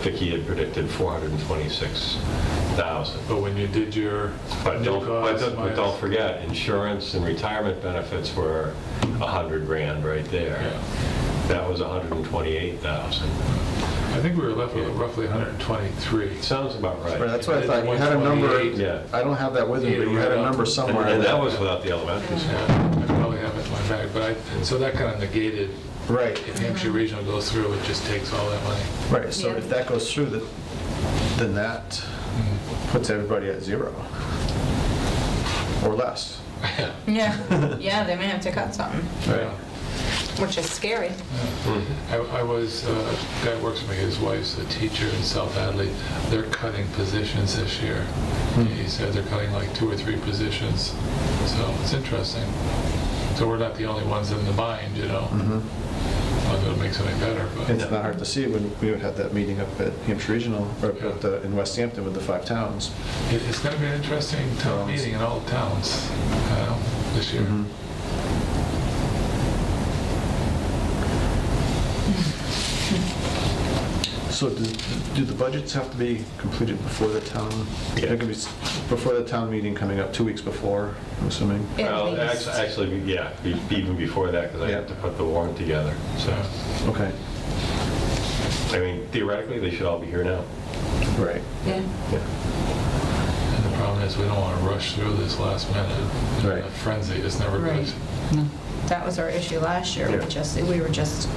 Vicki had predicted 426,000. But when you did your But new costs don't minus- forget, insurance and retirement benefits were 100 grand right there. Yeah. That was 128,000. I think we were left with roughly 123. Sounds about Right, right. that's what I thought, you had a number, 128. Yeah. I don't have that with me, but you had a number somewhere. And that was without the elementary school. Yeah, I probably have it in my bag, but so that kind of negated, Right, if Hampshire Regional goes through, it just takes all that money. right, so Yeah. if that goes through, then that puts everybody at 0. Or less. Yeah, yeah, they may have to cut something, Yeah. which is scary. I was, a guy who works for me, his wife's a teacher in South Hadley. They're cutting positions this year. He said they're cutting like 2 or 3 positions. So it's interesting. So we're not the only ones in the bind, you know? whether it makes it any better, but. It's not hard to see when we had that meeting up at Hampshire Regional, or in Westhampton with the 5 towns. It's going to be an interesting town meeting in all the towns this year. Mhm. So do the budgets have to be completed before the town? Yeah. They're gonna be before the town meeting coming up 2 weeks before, I'm assuming? At Well, least. actually, yeah, even before that, because I have to put the warrant together, so. Okay, I mean, theoretically, they should all be here now. right. Yeah. Yeah. And the problem is, we don't want to rush through this last minute. Right. A frenzy is never good. Right. That was our issue last year. Yeah. We were just,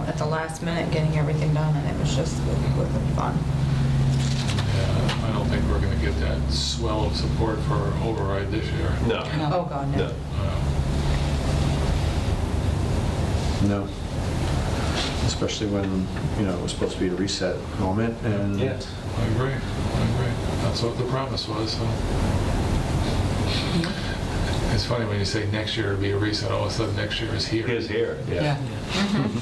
at the last minute getting everything done, and it wasn't fun. Yeah, I don't think we're going to get that swell of support for override this year. No. No. Oh, God, no. No. No. Especially when, it was supposed to be a reset moment, and... Yeah. I agree. That's what the promise was, so. It's funny when you say next year would be a reset, all of a sudden next year is here. He is here, Yeah. yeah. Mhm.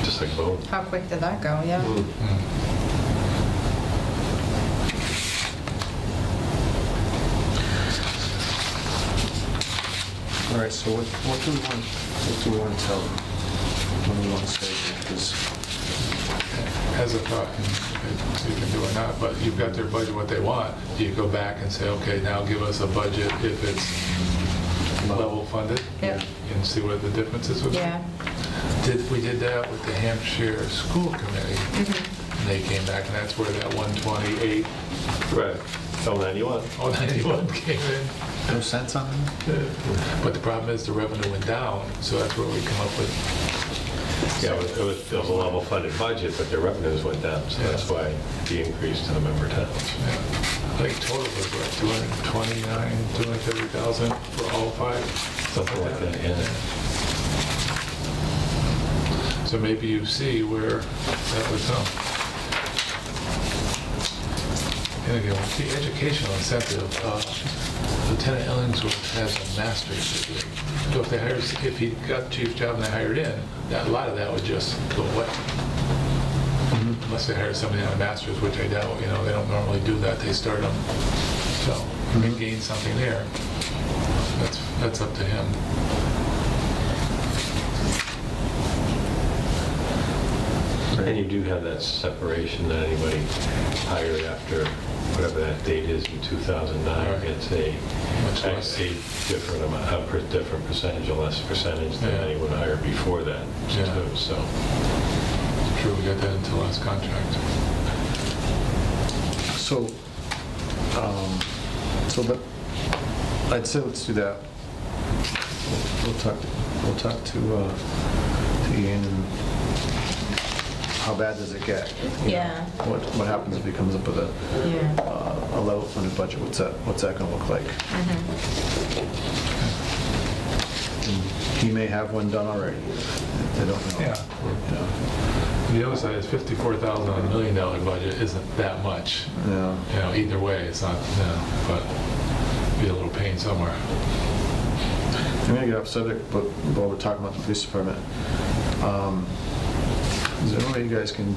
Just like boom. How quick did that go? Yeah. Mm. All right, so what do we want to tell them? What do we want to say? Because As a thought, you can do or not, but you've got their budget, what they want. You go back and say, okay, now give us a budget if it's level funded. Yep. And see what the difference is with it. Yeah. We did that with the Hampshire School Committee. And they came back, and that's where that 128, Right. Oh, 91. 91 came in. no sense on them? But the problem is the revenue went down, so that's where we come up with. Yeah, it was a level funded budget, but their revenues went down, so that's Yeah. why the increase to the member towns. Yeah. I think total was what, 230,000 for all 5? Something like that, yeah. So maybe you see where that would come. And again, with the educational incentive, Lieutenant Ellingsworth has a master's degree. So if he got chief job and they hired in, a lot of that would just go away. Unless they hire somebody on a master's, which I doubt, they don't normally do that, they start them. So, if he gains something there, that's up to him. And you do have that separation that anybody hired after whatever that date is in 2009 Right. gets a Much less. different amount, a different percentage, a less percentage than Yeah. anyone hired before that, Yeah. too, so. True, we got that into last contract. So, but I'd say let's do that. We'll talk to Ian, and how bad does it get? Yeah. What happens if he comes up with Yeah. a level funded budget? What's that going to look like? And he may have one done already. I don't know. Yeah. The other side is 54,000 on $1 million budget isn't that much. Yeah. Either way, it's not, but be a little pain somewhere. I'm going to get off subject, but while we're talking about the police department, is there any way you guys can,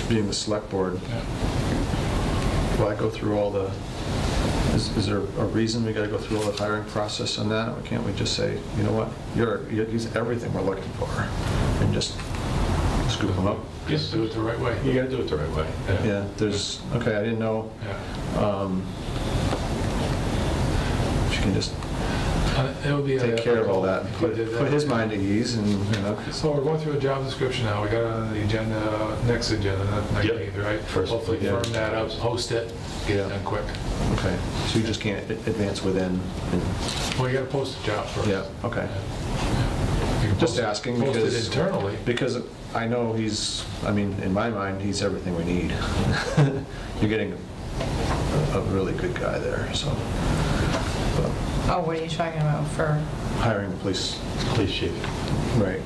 being the select board, Yeah. why go through all the, is there a reason we got to go through all the hiring process on that? Or can't we just say, you know what, he's everything we're looking for, and just scoop them up? Just do it the right way. You gotta do it the right way. Yeah, okay, I didn't know, Yeah. if you can just It would be take care of all that, If you did put his mind at ease, and, So we're going through a job description now. We got it on the agenda, next agenda, not 19th, right? First, Hopefully yeah. firm that up, post it, get it Yeah. done quick. okay, so you just can't advance within, Well, you got to post the job first. yeah, okay. You can Just post it- asking Post because- it internally. Because I know in my mind, he's everything we need. You're getting a really good guy there, so. But Oh, what are you talking about for? hiring a police, Police chief. right.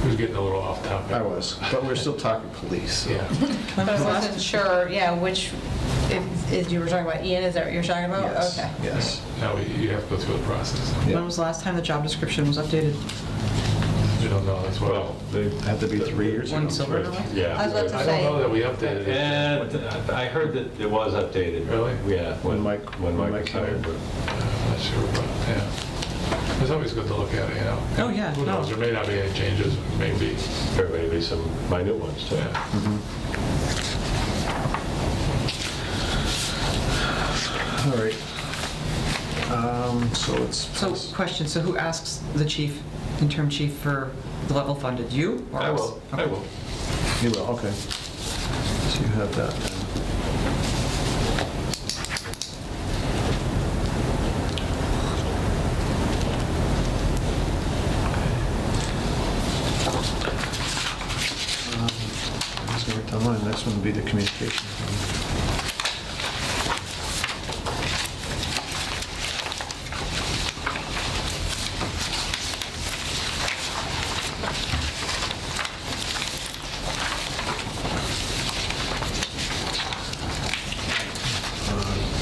He was getting a little off topic. I was, but we're still talking police, so. Yeah. But I wasn't sure, yeah, which, if you were talking about Ian, is that what you're talking about? Yes, Okay. yes. Now, you have to go through the process. Yeah. When was the last time the job description was updated? We don't know, that's Well, what. they Had to be 3 years ago. One silver away? Yeah. I was about to I say- don't know that we updated it. And I heard that it was updated. Really? Yeah, when When Mike Mike was hired. came. I'm not sure, but, yeah. It's always good to look at it, you know? Oh, yeah, Who no. knows, there may not be any changes, maybe. There may be some minute ones too. Yeah. All right. So it's. So, question, so who asks the chief, interim chief, for the level funded? You or I us? will, I Okay. will. You will, okay. So you have that then. I'm just gonna write down mine. Next one would be the communication.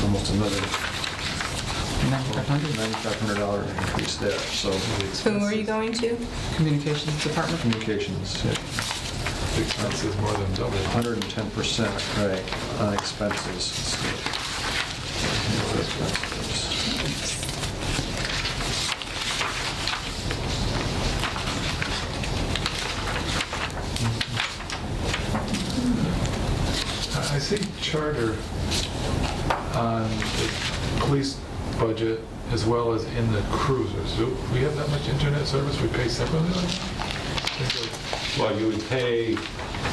Almost another $9,500? $9,500 increase there, so Who are you going to? Communications department? communications, yeah. The expenses more than double. 110%, right, on expenses. I see charter on the police budget as well as in the cruisers. Do we have that much internet service we pay separately? Well, you would pay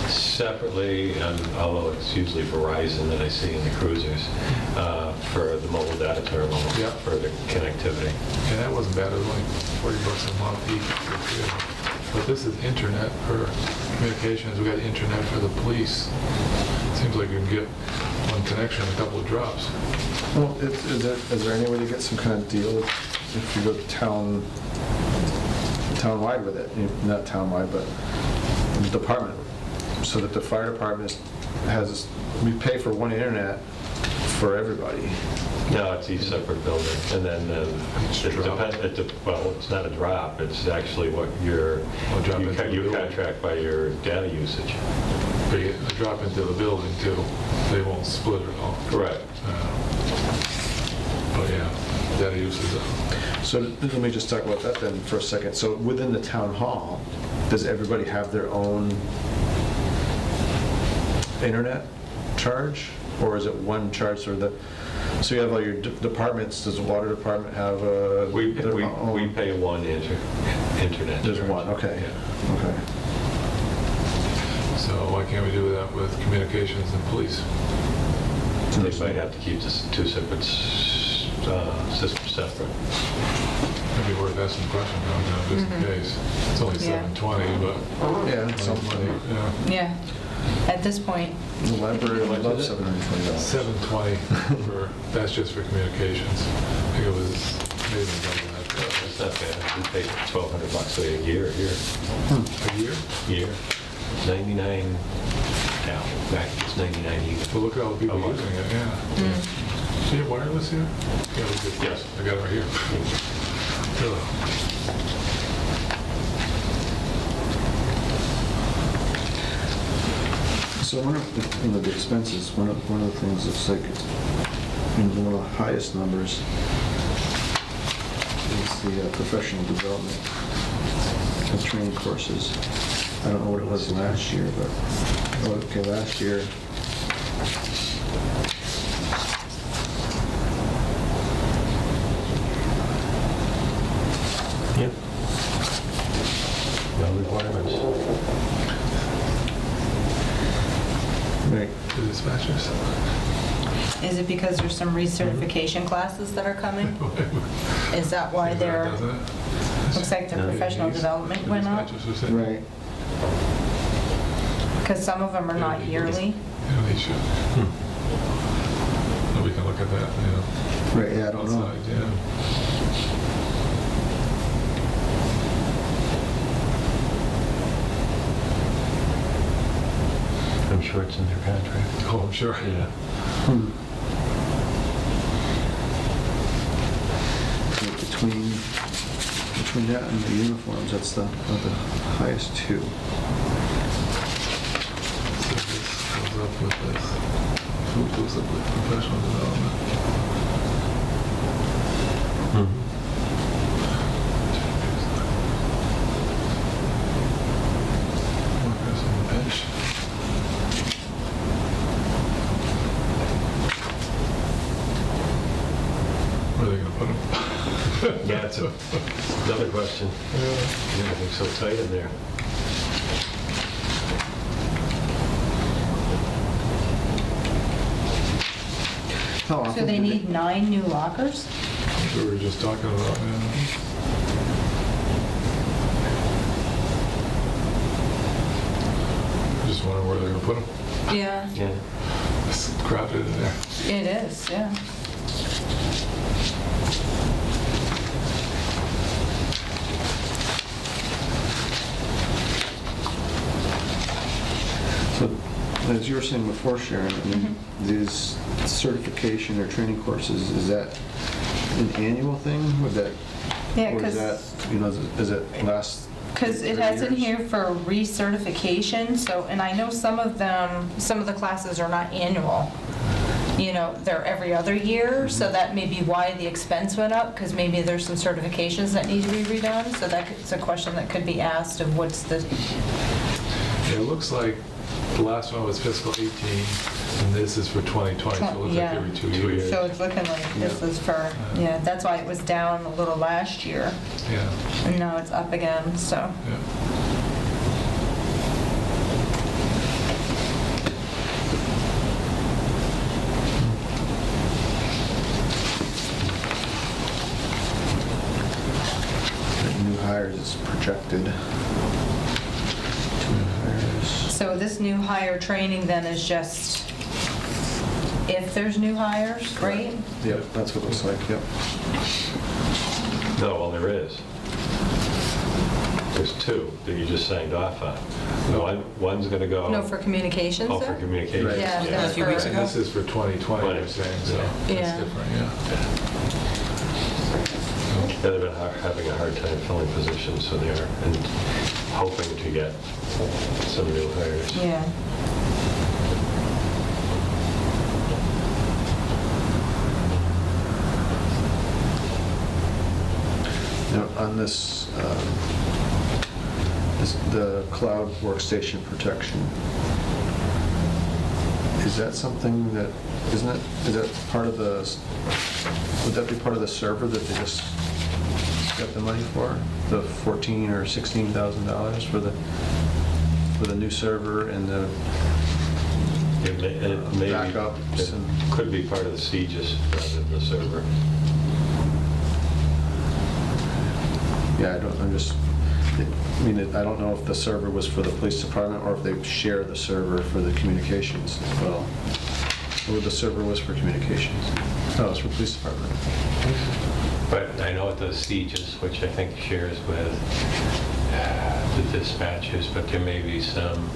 separately, although it's usually Verizon that I see in the cruisers, for the mobile data terminal, Yeah. for the connectivity. Yeah, that wasn't bad, it was like 40 bucks a month each. But this is internet for communications, we got internet for the police. Seems like you can get one connection, a couple of drops. Well, is there any way to get some kind of deal if you go townwide with it? Not townwide, but department, so that the fire department has, we pay for one internet for everybody. No, it's each separate building, and then Each it drop. depends, well, it's not a drop, it's actually what your, drop you into the building. contract by your data usage. But you drop into the building too, they won't split it all. Correct. But yeah, data usage. So let me just talk about that then for a second. So within the town hall, does everybody have their own internet charge? Or is it one charge, so so you have all your departments, does the water department have a? We their own- we pay one internet. There's charge. one, okay, Yeah. okay. So why can't we do that with communications and police? So they might have to keep this two separate systems separate. Maybe worth asking a question, just in case. It's only Yeah. $720, but Yeah, some money, yeah. Yeah, at this point. The library would love $720. $720 for, that's just for communications. I think it was maybe double that. It's not bad. We pay $1,200 a year here. A year? 99 now. Back it's 99 even. Well, look at all the people A month. using it, yeah. Do you have wireless here? Yeah, we do. Yes. I got it right here. Hello. So one of the expenses, one of the things that's like, one of the highest numbers is the professional development of training courses. I don't know what it was last year, but, okay, last year. Yep. No requirements. Right. The dispatchers. Is it because there's some recertification classes that are coming? Is that why they're, Doesn't it? looks like their No, professional These- development the went up? dispatchers were saying- Right. Because some of them are not yearly. Yeah, they should. We can look at that, Right, yeah, I don't know. outside, yeah. sure it's in their contract. Oh, I'm sure. Yeah. So between that and the uniforms, that's the highest two. So this goes up with this. Food goes up with professional development. Workers on the bench. Where are they gonna put them? Yeah, it's another question. Everything's so tight in there. How often So they do need 9 new lockers? That's what we were just talking about, yeah. Just wondering where they're gonna put them. Yeah, Yeah. It's crowded in there. it is, yeah. So, as you were saying before, Sharon, I mean, these certification or training courses, is that an annual thing? Would that, Yeah, or is that, is it last? because it 3 has in years? here for recertification, so, and I know some of them, some of the classes are not annual. You know, they're every other year, so that may be why the expense went up, because maybe there's some certifications that need to be redone, so that's a question that could be asked of what's the, Yeah, it looks like the last one was fiscal 18, and this is for 2020, so it looks like Yeah. every 2 2 years. years. so it's looking like this is for, yeah, that's why it was down a little last year, Yeah, and now it's up again, so. yeah. New hires is projected. 2 hires. So this new hire training then is just if there's new hires, right? Yep, that's what it looks like, yep. No, well, there is. There's 2 that you just signed off on. One's gonna go. No, for communications Oh, for there? communications. Right. Yeah, A that's few for- weeks And ago. this is for 2020, you're saying, so Yeah. that's different, yeah. Yeah, they've been having a hard time filling positions, so they are and hoping to get some new hires. Yeah. Now, on this, the cloud workstation protection, is that something that, isn't it, is that part of the, would that be part of the server that they just got the money for? The $14,000 or $16,000 for the new server and the It may be, backups it and- could be part of the Siege's rather than the server. Yeah, I I don't know if the server was for the police department or if they share the server for the communications as well. Or the server was for communications. No, it's for police department. But I know it does Siege's, which I think shares with the dispatchers, but there may be some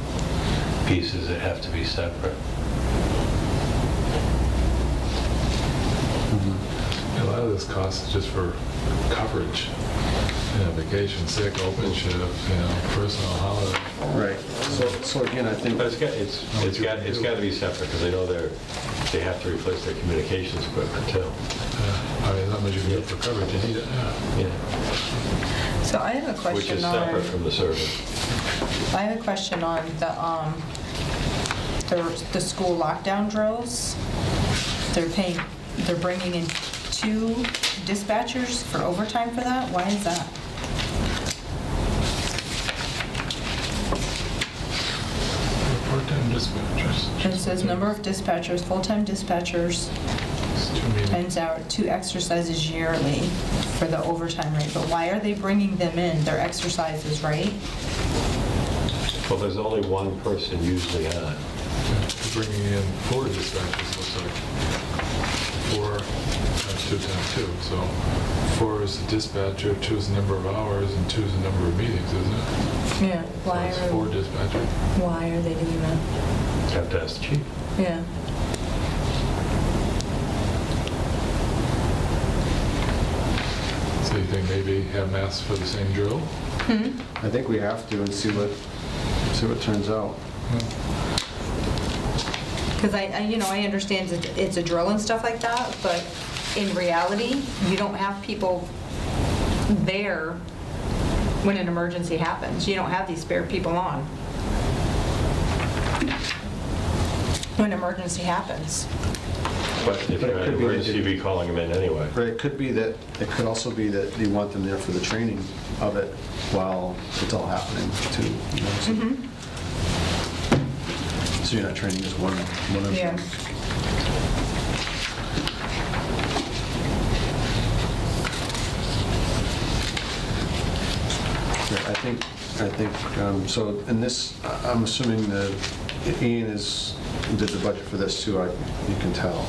pieces that have to be separate. A lot of this cost is just for coverage, vacation, sick, open shift, personal holiday. Right. So again, I think, But it's got to be separate, because I know they have to replace their communications equipment too. Not much you can get for coverage, you need it, yeah. Yeah, So I have a which question is on, separate from the server. I have a question on the school lockdown drills. They're bringing in 2 dispatchers for overtime for that? Why is that? Part-time dispatchers. It says number of dispatchers, full-time dispatchers, It's 2 meetings. 10 hours, 2 exercises yearly for the overtime rate. But why are they bringing them in? They're exercises, right? Well, there's only one person usually on. They're bringing in 4 dispatchers, looks like. 4 times 2 times 2. So 4 is the dispatcher, 2 is the number of hours, and 2 is the number of meetings, isn't it? Yeah, why So it's 4 dispatcher. why are they doing that? Have to ask the chief. Yeah. So you think maybe have masks for the same drill? I think we have to and see what turns out. Because I understand that it's a drill and stuff like that, but in reality, you don't have people there when an emergency happens. You don't have these spare people on when an emergency happens. But if But it you're could in be that emergency, you'd be calling them in anyway. But it could also be that you want them there for the training of it while it's all happening too. You know, so- Mm-hmm. So you're not training as one of Yeah. them. Yeah, I think, so in this, I'm assuming that Ian did the budget for this too, you can tell.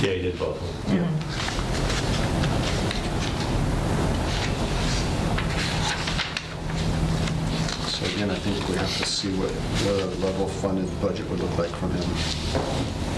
Yeah, he did both of them. So again, I think we have to see what the level funded budget would look like from him.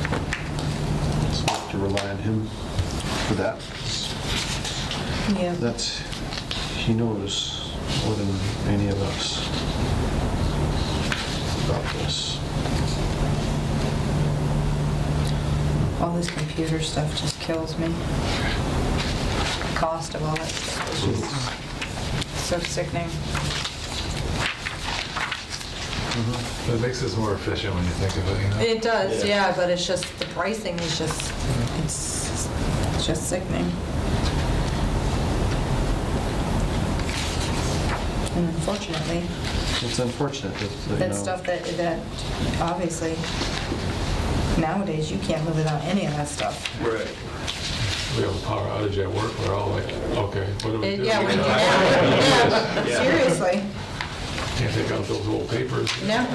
So we have to rely on him for that. Yeah. That's, he knows more than any of us about this. All this computer stuff just kills me. The cost of all that stuff is just so sickening. But it makes us more efficient when you think of it, you know? It does, Yeah. yeah, but it's just, the pricing is just, it's just sickening. And unfortunately, It's unfortunate that, you that know, stuff that obviously nowadays you can't live without any of that stuff. Right. We have a power outage at work, we're all like, okay, what do we do? Yeah, yeah, Yeah. seriously, Can't take out those old papers. no.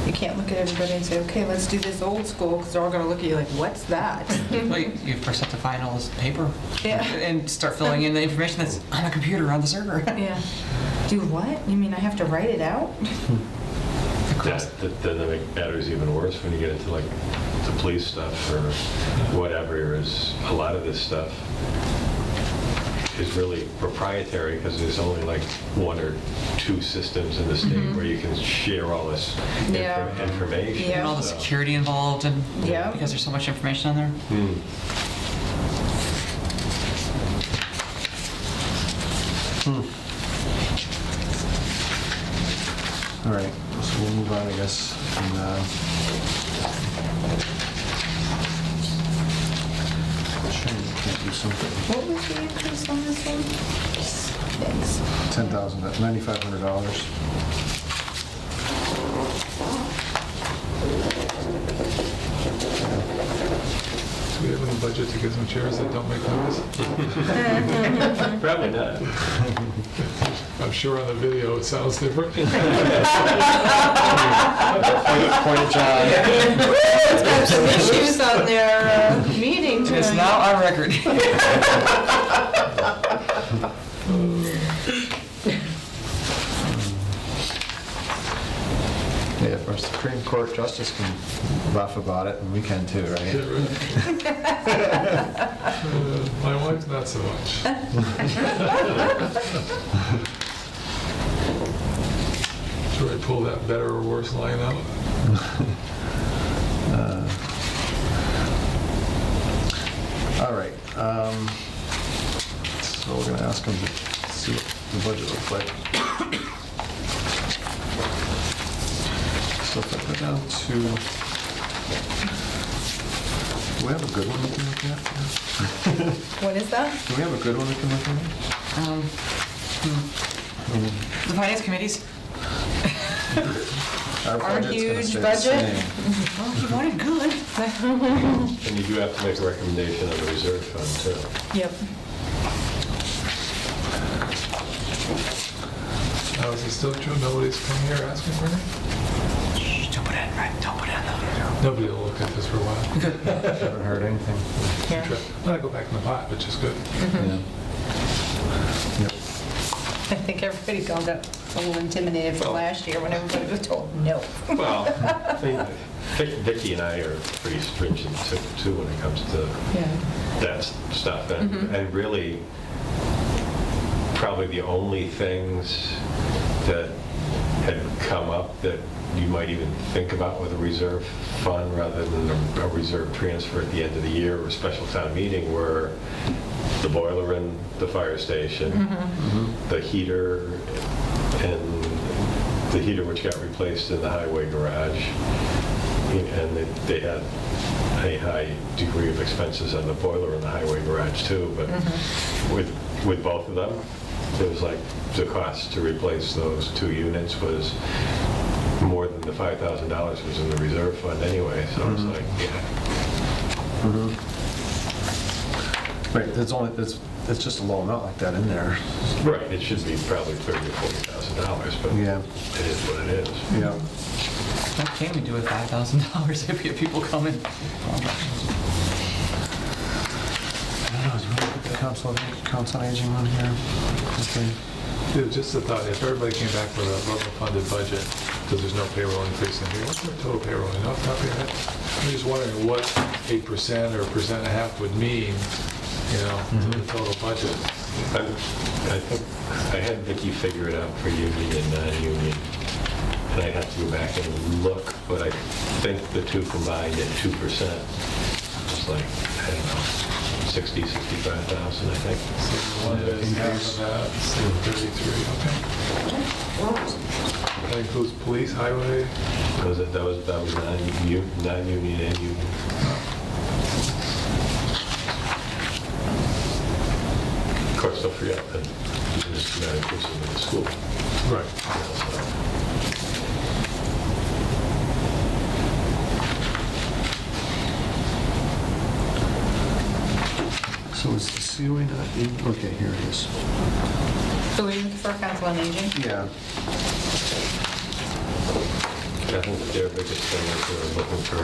You can't look at everybody and say, okay, let's do this old school, because they're all gonna look at you like, what's that? Well, you first have to find all this paper Yeah. and start filling in the information that's on the computer on the server. Yeah. Do what? You mean I have to write it out? Then it makes matters even worse when you get into like the police stuff or whatever, is a lot of this stuff is really proprietary because there's only like 1 or 2 systems in the state where you can share all this Yeah. information. Yeah. And all the so- security involved and Yeah. because there's so much information on there. all right, so we'll move on, I guess. And, shame we can't do something. What was the increase on this one? Thanks. $10,000, $9,500. Do we have in the budget to get some chairs that don't make noise? Probably not. I'm sure on the video it sounds different. Point at John. Got some issues on their meeting tonight. It's now on record. Yeah, if our Supreme Court Justice can laugh about it, and we can too, Yeah, right? right. My wife, not so much. Should I pull that better or worse line out? All right. So we're going to ask them to see what the budget looks like. So So if I go down to, do we have a good one we can look at? What is that? Do we have a good one we can look at? The finance committees, Our Our budget's gonna huge stay the budget? same. well, if you wanted good. And you do have to make a recommendation on the reserve fund, too. Yep. Now, is it still true nobody's come here asking for anything? Shh, don't put it in, right? Don't put it in though. Nobody will look at this for a while. Haven't heard anything. Yeah. Well, I go back in the pot, which is good. Yeah. Yep. I think everybody got a little intimidated from last year when everybody was told no. Well, I mean, Vicki and I are pretty stringent too when it comes to Yeah. that stuff. And really, probably the only things that had come up that you might even think about with a reserve fund rather than a reserve transfer at the end of the year or a special town meeting were the boiler in the fire station, the heater, and the heater which got replaced in the highway garage. And they had a high degree of expenses on the boiler in the highway garage too, but with both of them, it was like the cost to replace those two units was more than the $5,000 was in the reserve fund anyway, so it's like, yeah. Right, it's just a low amount like that in there. Right, it should be probably $30,000 or $40,000, but Yeah. it is what it is. Yeah. What can we do with $5,000 if we have people coming? I don't know, do you want to put the council on aging on here? Okay. Dude, just a thought, if everybody came back with a level funded budget, because there's no payroll increase in here, what's our total payroll? You know, off the top of your head? I'm just wondering what 8% or 1.5% would mean, you know, to the total budget. I think I had Vicki figure it out for union and non-union, and I'd have to go back and look, but I think the two combined at 2%, it's like, I don't know, 60, 65,000, I think. So one is half of that, so 33, okay. That includes police, highway, That was non-union and union. Of course, don't forget that this is not inclusive of the school. right. So is the COA not in? Okay, here it is. So we looking for council on aging? Yeah. I think their biggest thing is they're looking for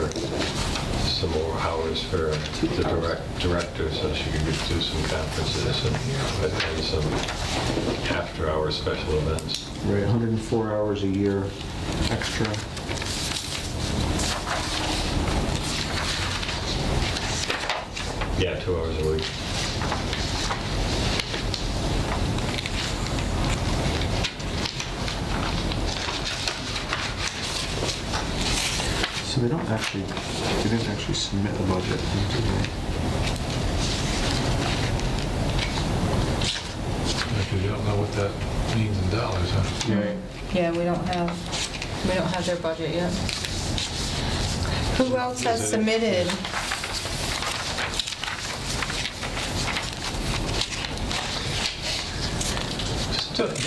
some more hours for the director so she can do some conferences and attend some after-hour special events. Right, 104 hours a year extra. Yeah, 2 hours a week. So they didn't actually submit a budget, did they? Because you don't know what that means in dollars, huh? Right. Yeah, we don't have their budget yet. Who else has submitted?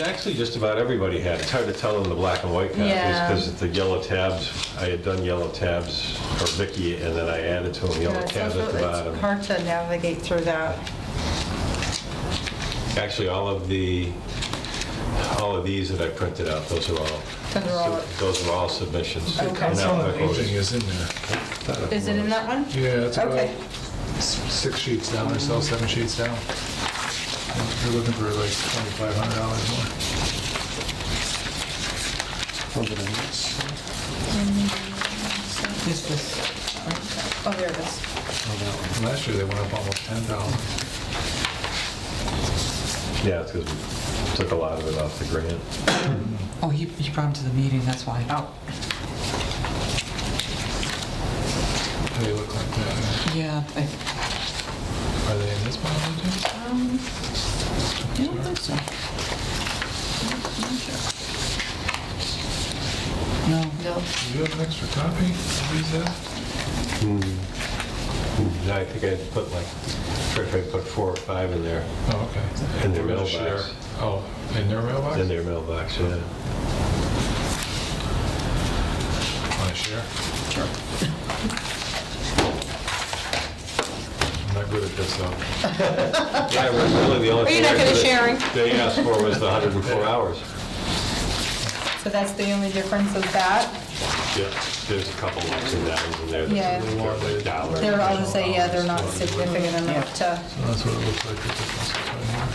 Actually, just about everybody had. It's hard to tell in the black and white copies Yeah. because the yellow tabs, I had done yellow tabs for Vicki and then I added to them yellow Yeah, tabs at the It's bottom. hard to navigate through that. Actually, all of these that I printed out, those are all submissions. Okay. And Council now on they're voting. Aging is in there. Thought Is it in that one? Yeah, it's about Okay. 6 sheets down or so, 7 sheets down. You're looking for like $2,500 more. Is this, Oh, there it is. Last year, they went up almost 10,000. Yeah, it's because we took a lot of it off the grant. oh, he brought him to the meeting, that's why. Oh. They look like that. Yeah, Are they in this pile, too? I don't think so. No. No, Do you have an extra copy of these yet? I think I put like, if I put 4 or 5 in there, Oh, okay. in their We're gonna share. mailbox. Oh, in their mailbox? In their mailbox, yeah. Want to share? Sure. I'm not good at this, though. Yeah, really the only Are you thing not good at that sharing? they asked for was the 104 hours. So that's the only difference of that? Yeah, there's a couple ups and downs in there. Yeah. They're dollars. They're, I would say, yeah, they're not significant enough to, So that's what it looks like, the difference is right here.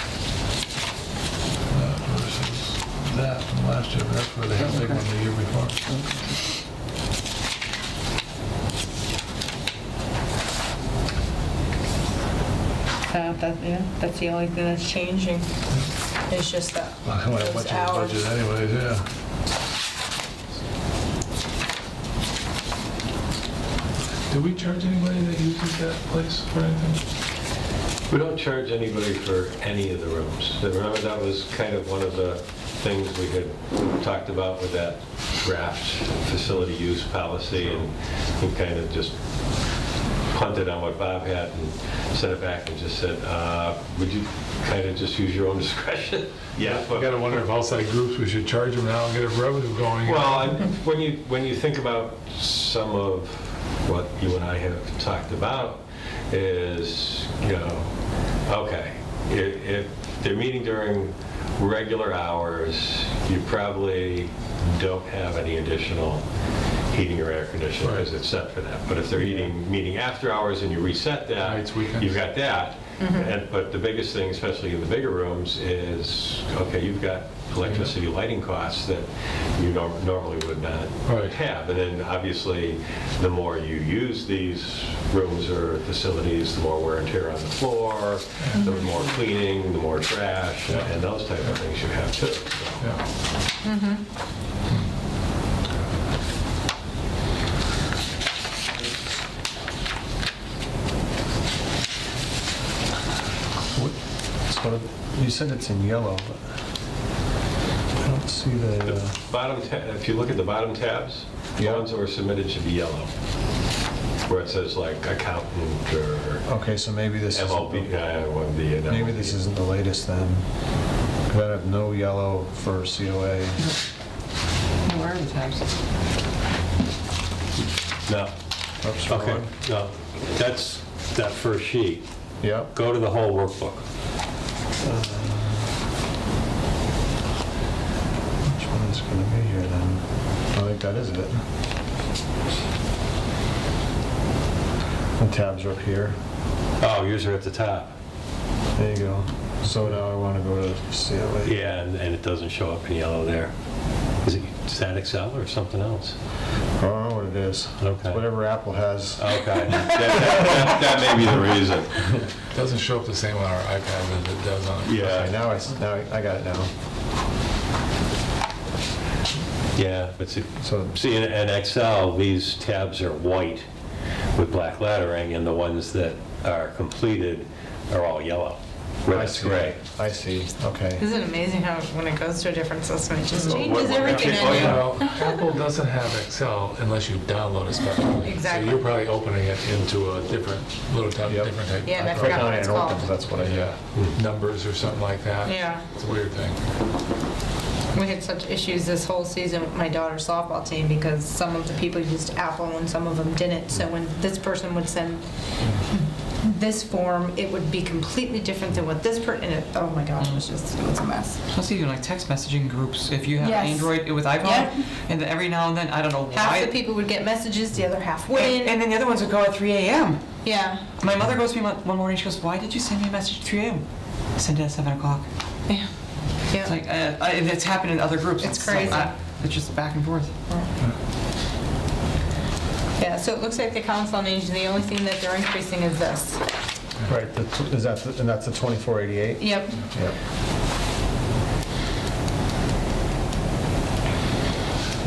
That versus that from last year, but that's where they had a big one the year before. that's the only thing that's changing. It's just that Well, I went much those of the hours. budget anyways, yeah. Do we charge anybody that uses that place for anything? We don't charge anybody for any of the rooms. Remember, that was kind of one of the things we had talked about with that draft facility use policy, and we kind of just punted on what Bob had and sent it back and just said, would you kind of just use your own discretion? Yeah. I gotta wonder if outside groups, we should charge them now and get a revenue going. Well, when you think about some of what you and I have talked about is, okay, if they're meeting during regular hours, you probably don't have any additional heating or air conditioning because it's set for that. But if they're meeting after hours and you reset that, Nights, weekends. you've got that. But the biggest thing, especially in the bigger rooms, is, okay, you've got electricity lighting costs that you normally would not Right. have. And then obviously, the more you use these rooms or facilities, the more wear and tear on the floor, the more cleaning, the more trash, and those type of things you have too. So, Yeah. So you said it's in yellow, but I don't see the, if you look at the bottom tabs, the Yeah. ones that were submitted should be yellow, where it says like accountant or okay, so maybe this is, MLB, would be an maybe MLB. this isn't the latest then. 'Cause I have no yellow for COA. Where are the tabs? No, Oops, okay, wrong. no, that's that first sheet. Yep. Go to the whole workbook. Which one is going to be here then? I think that is it. The tabs are up here. Oh, yours are at the top. There you go. So now I want to go to COA. Yeah, and it doesn't show up in yellow there. Is that Excel or something else? I don't know what it is. Okay. It's whatever Apple has. Okay. That may be the reason. Doesn't show up the same on our iPad as it does on. Okay, Yeah, now I got it now. yeah, but So see, in Excel, these tabs are white with black lettering, and the ones that are completed are all yellow. Where I it's see. gray. I see. Okay. Isn't it amazing how when it goes to a different system, it just Well, changes what- everything on you? Well, Apple doesn't have Excel unless you download it separately. Exactly. So you're probably opening it into a different, different Yep. type. Yeah, and I of- forgot Click on what it it's and it called. opens, that's what I did. Yeah, numbers or something like that. Yeah. It's a weird thing. We had such issues this whole season with my daughter's softball team because some of the people used Apple and some of them didn't. So when this person would send this form, it would be completely different than what this person, oh my gosh, it was a mess. Plus even like text messaging groups, if you have Yes. Android with iPhone, Yep. and then every now and then, I don't know Half the why. people would get messages, the other half And wouldn't. then the other ones would go at 3 a.m. Yeah, My mother goes to me one morning, she goes, why did you send me a message at 3 a.m.? I sent it at 7 o'clock. yeah, It's yeah. like, and it's happened in other groups. It's like, crazy. It's just back and forth. Yeah, so it looks like the council on aging, the only thing that they're increasing is this. Right, is that, and that's the 2488? Yep. Yep.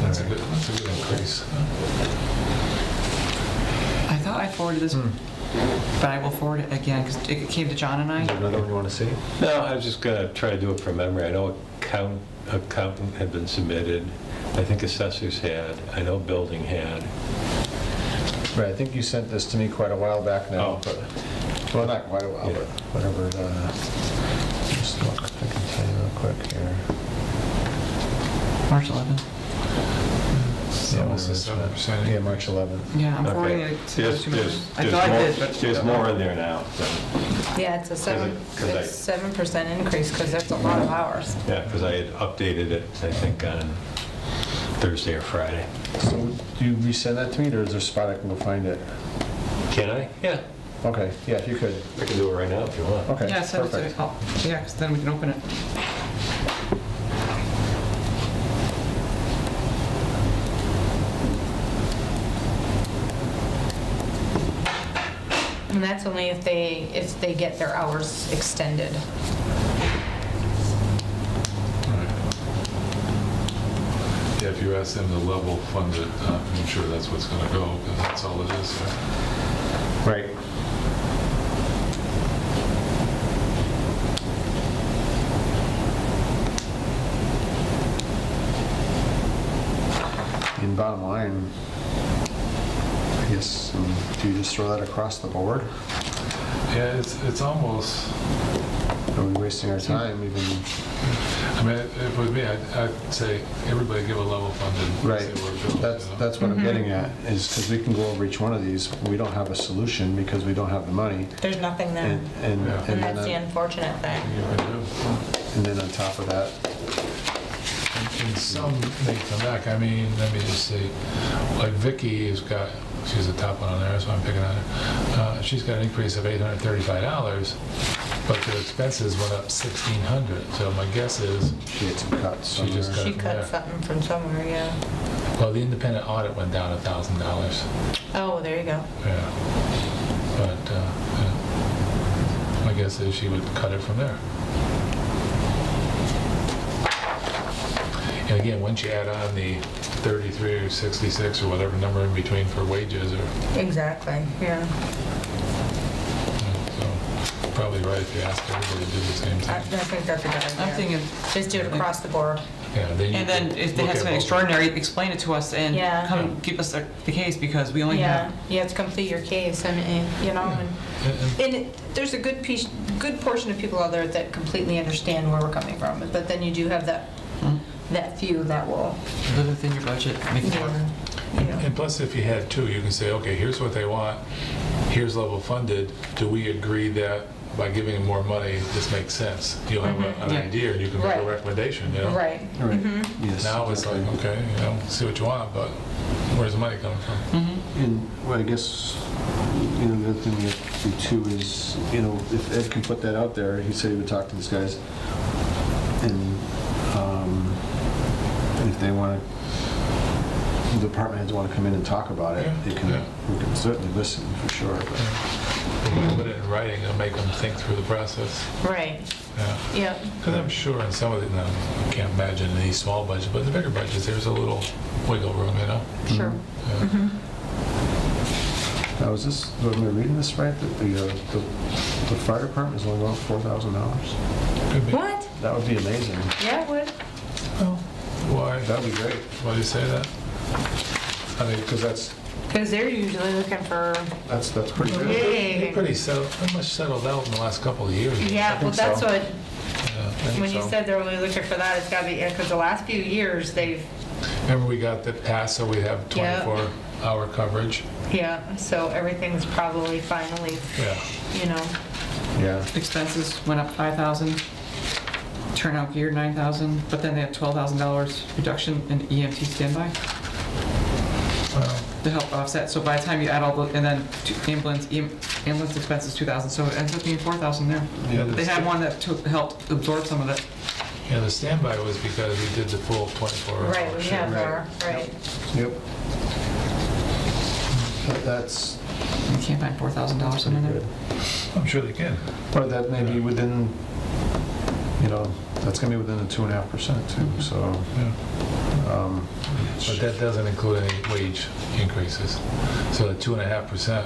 That's a good increase. I thought I forwarded this, but I will forward it again because it came to John and Is there I. another one you want to see? No, I was just gonna try to do it from memory. I know it accountant had been submitted. I think assessors had. I know building had. Right, I think you sent this to me quite a while back now, Oh. but, well, not quite a while, Yeah. but whatever. Just look, I can tell you real quick here. March 11th. It's almost a where is that? 7%. Yeah, March 11th. Yeah, I'm Okay. forwarding it to There's- those two members. there's- I there's thought I more- did, but. There's more in there now. Yeah, it's a 'Cause I- 7% increase, because that's a lot of hours. Yeah, because I had updated it, I think, on Thursday or Friday. So do you resend that to me, or is there a spot I can go find it? Can I? Yeah. Okay, yeah, if you could. I can do it right now if you want. Okay, Yeah, send it to me. perfect. Oh, yeah, because then we can open it. And that's only if they get their hours extended. Right. Yeah, if you ask them to level fund it, I'm sure that's what's going to go, because that's all it is. Right. In bottom line, I guess, do you just throw that across the board? Yeah, it's almost, Are we wasting our time even? I mean, if with me, I'd say everybody give a level funded. Right, say where it goes, that's, you know? that's what I'm getting at, is because we can go over each one of these, we don't have a solution because we don't have the money. There's nothing there. And Yeah. And that's the then, unfortunate thing. You really do. and then on top of that, And some may come back. I mean, let me just see. Like Vicky has got, she's the top one on there, so I'm picking on her. She's got an increase of $835, but their expenses went up $1,600. So my guess is, she had some cuts. She just somewhere. She from there. cut something from somewhere, yeah. well, the independent audit went down $1,000. Oh, there you go. Yeah. But, yeah. My guess is she would cut it from there. And again, once you add on the 33 or 66 or whatever number in between for wages, or Exactly, yeah. so probably right if you ask everybody to do the same I thing. think that's a good idea. I'm thinking, Just do it across the board. Yeah, then you and then could if they look have at something both. extraordinary, explain it to us and Yeah. come give us the case, because we only Yeah, have. you have to complete your case, I mean, you know, and there's a good portion of people out there that completely understand where we're coming from, but then you do have that few that will, Live within your budget, make it work. And plus, if you had two, you can say, okay, here's what they want, here's level funded, do we agree that by giving them more money, this makes sense? You'll have an Yeah. idea, and you can make a Right. recommendation, you know? right. Right, yes. Now it's like, exactly. okay, you know, see what you want, but where's the money coming from? And, well, I guess, you know, the other thing we have to do too is, you know, if Ed can put that out there, he said he would talk to these guys, and if they want to, the department heads want to come in and talk about it, they can, Yeah. we can certainly listen for sure. but- If you can put it in writing, it'll make them think through the process. Right, Yeah. yeah. Because I'm sure in some of the, no, I can't imagine in these small budgets, but in the bigger budgets, there's a little wiggle room, you know? Sure. Yeah. Now, is this, am I reading this right, that the fire department is only going $4,000? Could be. What? That would be amazing. Yeah, it would. Well, why? That would be great. Why do you say that? I mean, because that's Because they're usually looking for, That's pretty good. they're pretty settled, pretty much settled out in the last couple of years. yeah, well, think that's so. what, Yeah, I think when you so. said they're only looking for that, it's gotta be, because the last few years, they've, Remember, we got that passed, so we have Yeah. 24-hour coverage. yeah, so everything's probably finally, Yeah. you know, Yeah, Expenses went up 5,000, turnout gear 9,000, but then they have $12,000 reduction in EMT standby Well, to help offset. So by the time you add all the, and then ambulance expenses 2,000, so it ends up being 4,000 there. yeah, They had one that helped absorb some of it. yeah, the standby was because we did the full 24-hour right, we shift. have more, right. yep. That's You can't find $4,000 in there. I'm sure they can. But that may be within, you know, that's going to be within the 2.5% too, so. Yeah. But that doesn't include any wage increases. So the 2.5%,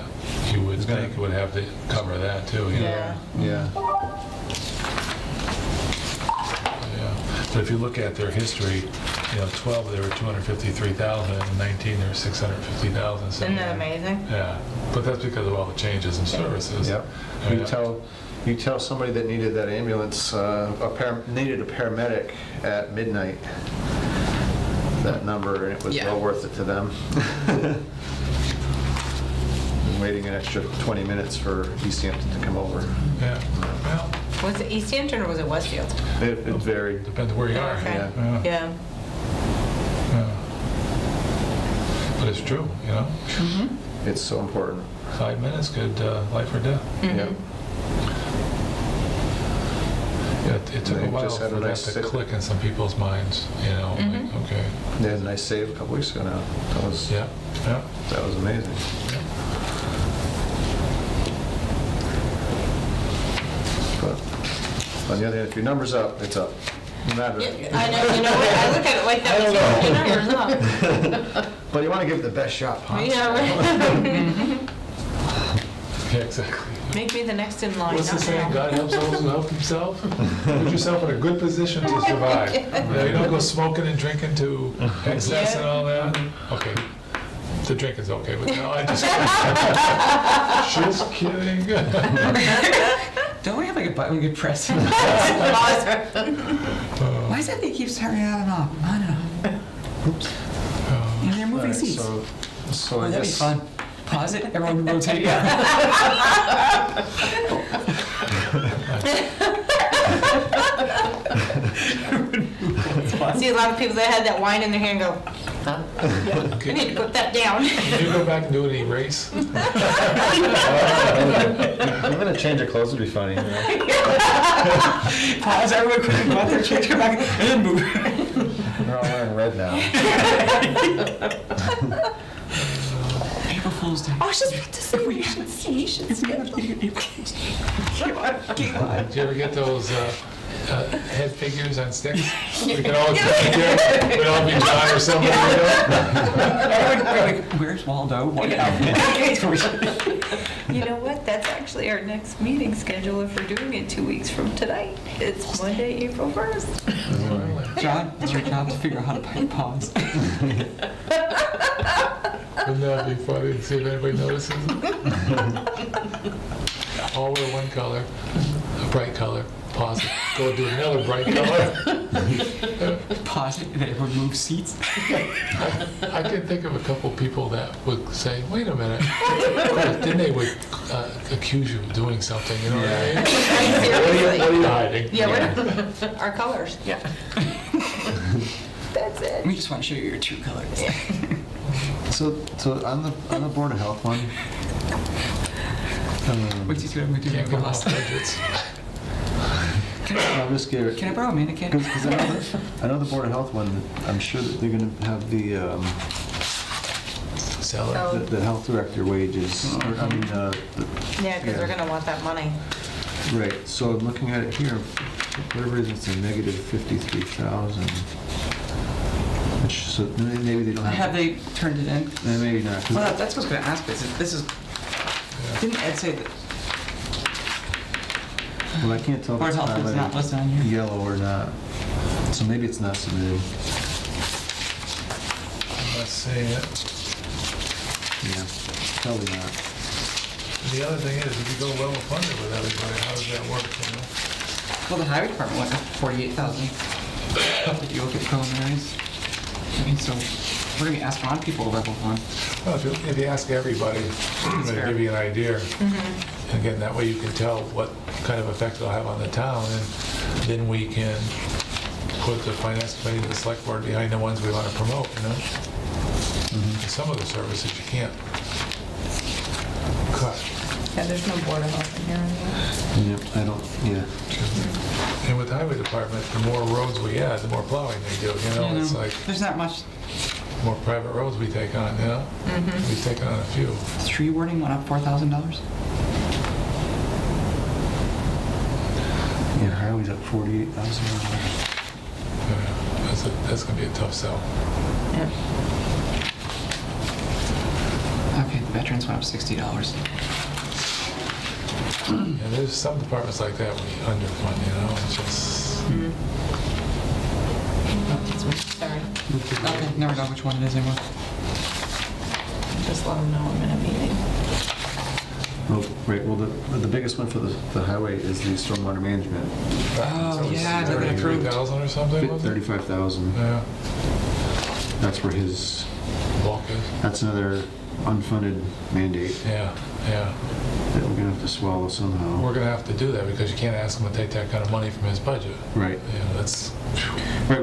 you would gonna- think would have to cover that too, you know? Yeah. Yeah, Yeah. But if you look at their history, 12, they were 253,000, and 19, they were 650,000. So, Isn't that amazing? yeah, but that's because of all the changes in services. Yep. You tell somebody that needed that ambulance, needed a paramedic at midnight, that number, and it was Yeah. well worth it to them. Waiting an extra 20 minutes for Easthampton to come over. Yeah, well, Was it Easthampton or was it Westfield? It varied. depends where you are. Okay. Yeah. Yeah. Yeah. But it's true, It's so important. 5 minutes could life or death. Yep. Yeah, it took a They while just had a for that nice to sit- click in some people's minds, like, okay, They had a nice save a couple weeks ago now. That was amazing. But on the other hand, if your number's up, it's up. No matter. Yeah, I know, you know what, I look at it like that. But you want to give it the best shot possible. Yeah, right. Yeah, exactly. Make me the next in line, What's the not saying? now. God helps those who help himself. Put yourself in a good position to survive. You don't go smoking and drinking to excess and all that. Okay, the drinking's okay, but no, I just kidding. Don't we have like a button we could press? Why is that thing keeps turning on and off? On and off. Oops. They're moving Alright, seats. so I That'd be guess fun. Pause it, everyone rotate. See a lot of people that had that wine in their hand go, huh? I need to put that down. Can you go back and do an erase? I'm gonna change your clothes. Would be funny. Pause, everyone quickly go out there, change, come back, and then move. We're all wearing red now. April Fool's Day. I was just about to say, we should schedule. April Fool's Day. Come on, come on. Did you ever get those head figures on sticks? We can all get together. We'd all be John or somebody. Everyone go like, where's Waldo? What outfit? You know what, that's actually our next meeting schedule if we're doing it 2 weeks from tonight. It's Monday, April 1st. John, it's your job to figure out how to pause. Wouldn't that be funny to see if anybody notices? All wear one color, a bright color, pause it, go do another bright color. Pause it, and then everyone moves seats. I can think of a couple people that would say, wait a minute. Then they would accuse you of doing something, you know what I mean? Seriously. What are you hiding? Yeah, what, our colors. Yeah. That's it. We just want to show you your true colors. So on the Board of Health one, What's he doing? We do Can't the get last off budgets. I'll just give it. Can I borrow a mannequin? Because I know the Board of Health one, I'm sure that they're going to have the Seller. the health director wages. Yeah, because they're gonna want that money. Right, so I'm looking at it here, for whatever reason, it's a negative 53,000. Which, so maybe they don't have. Have they turned it in? Maybe not. 'cause- Well, that's what I was going to ask. This is. Didn't Ed say that? Well, I can't tell if Board it's of Health is not listed on highlighted here. yellow or not. So maybe it's not submitted. I'm not seeing it. Yeah, probably not. And the other thing is, if you go level funded with everybody, how does that work, Well, the highway department went up 48,000. If you look at preliminaries. I mean, so we're going to be asking on people to level fund. Well, if you ask everybody, it'll give you an idea. And again, that way you can tell what kind of effect it'll have on the town, and then we can put the finance committee and the select board behind the ones we want to promote, Some of the services you can't cut. Yeah, there's no Board of Health in here anymore. Yep, I don't, yeah. And with the highway department, the more roads we add, the more plowing they do, It's like There's not much. more private roads we take on, We've taken on a few. Tree warning went up $4,000. Yeah, Harley's up $48,000. That's gonna be a tough sell. Yeah. Okay, the veterans went up $60. And there's some departments like that we underfund, It's just, Sorry, Okay, never know which one it is anymore. just let them know I'm in a meeting. Well, right, well, the biggest one for the highway is the stormwater management, Oh, yeah, they got approved. 33,000 or something, was it? 35,000. Yeah, That's where his, bulk is. that's another unfunded mandate Yeah, yeah. that we're gonna have to swallow somehow. We're gonna have to do that because you can't ask him to take that kind of money from his budget. Right. Yeah, that's, Right,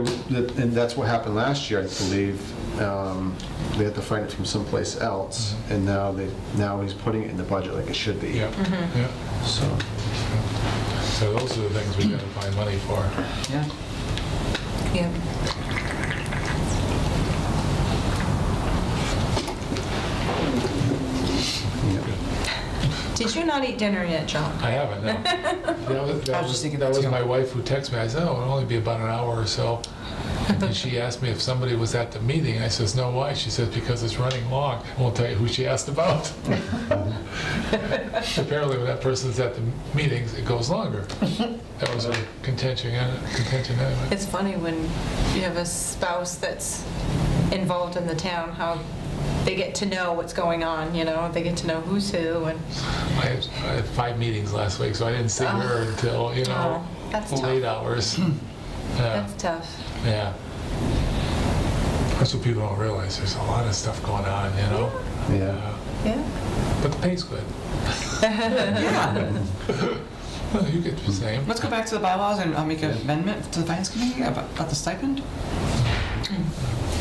and that's what happened last year, I believe. They had to find it from someplace else, and now he's putting it in the budget like it should be. yeah, yeah. So, So those are the things we gotta find money for. Yeah. Yep. yeah. Did you not eat dinner yet, John? I haven't, no. I was just thinking that that was too. my wife who texted me. I said, oh, it'll only be about an hour or so. And she asked me if somebody was at the meeting. I says, no, why? She says, because it's running long. I won't tell you who she asked about. Apparently, when that person's at the meetings, it goes longer. That was a contention anyway. It's funny when you have a spouse that's involved in the town, how they get to know what's going on, you know? They get to know who's who and, I had 5 meetings last week, so I didn't see her until, oh, that's late tough. hours. Yeah. That's tough. Yeah. That's what people don't realize. There's a lot of stuff going on, Yeah. Yeah. But the pay's good. Yeah. Well, you get the same. Let's go back to the bylaws and I'll make an amendment to the finance committee about the stipend.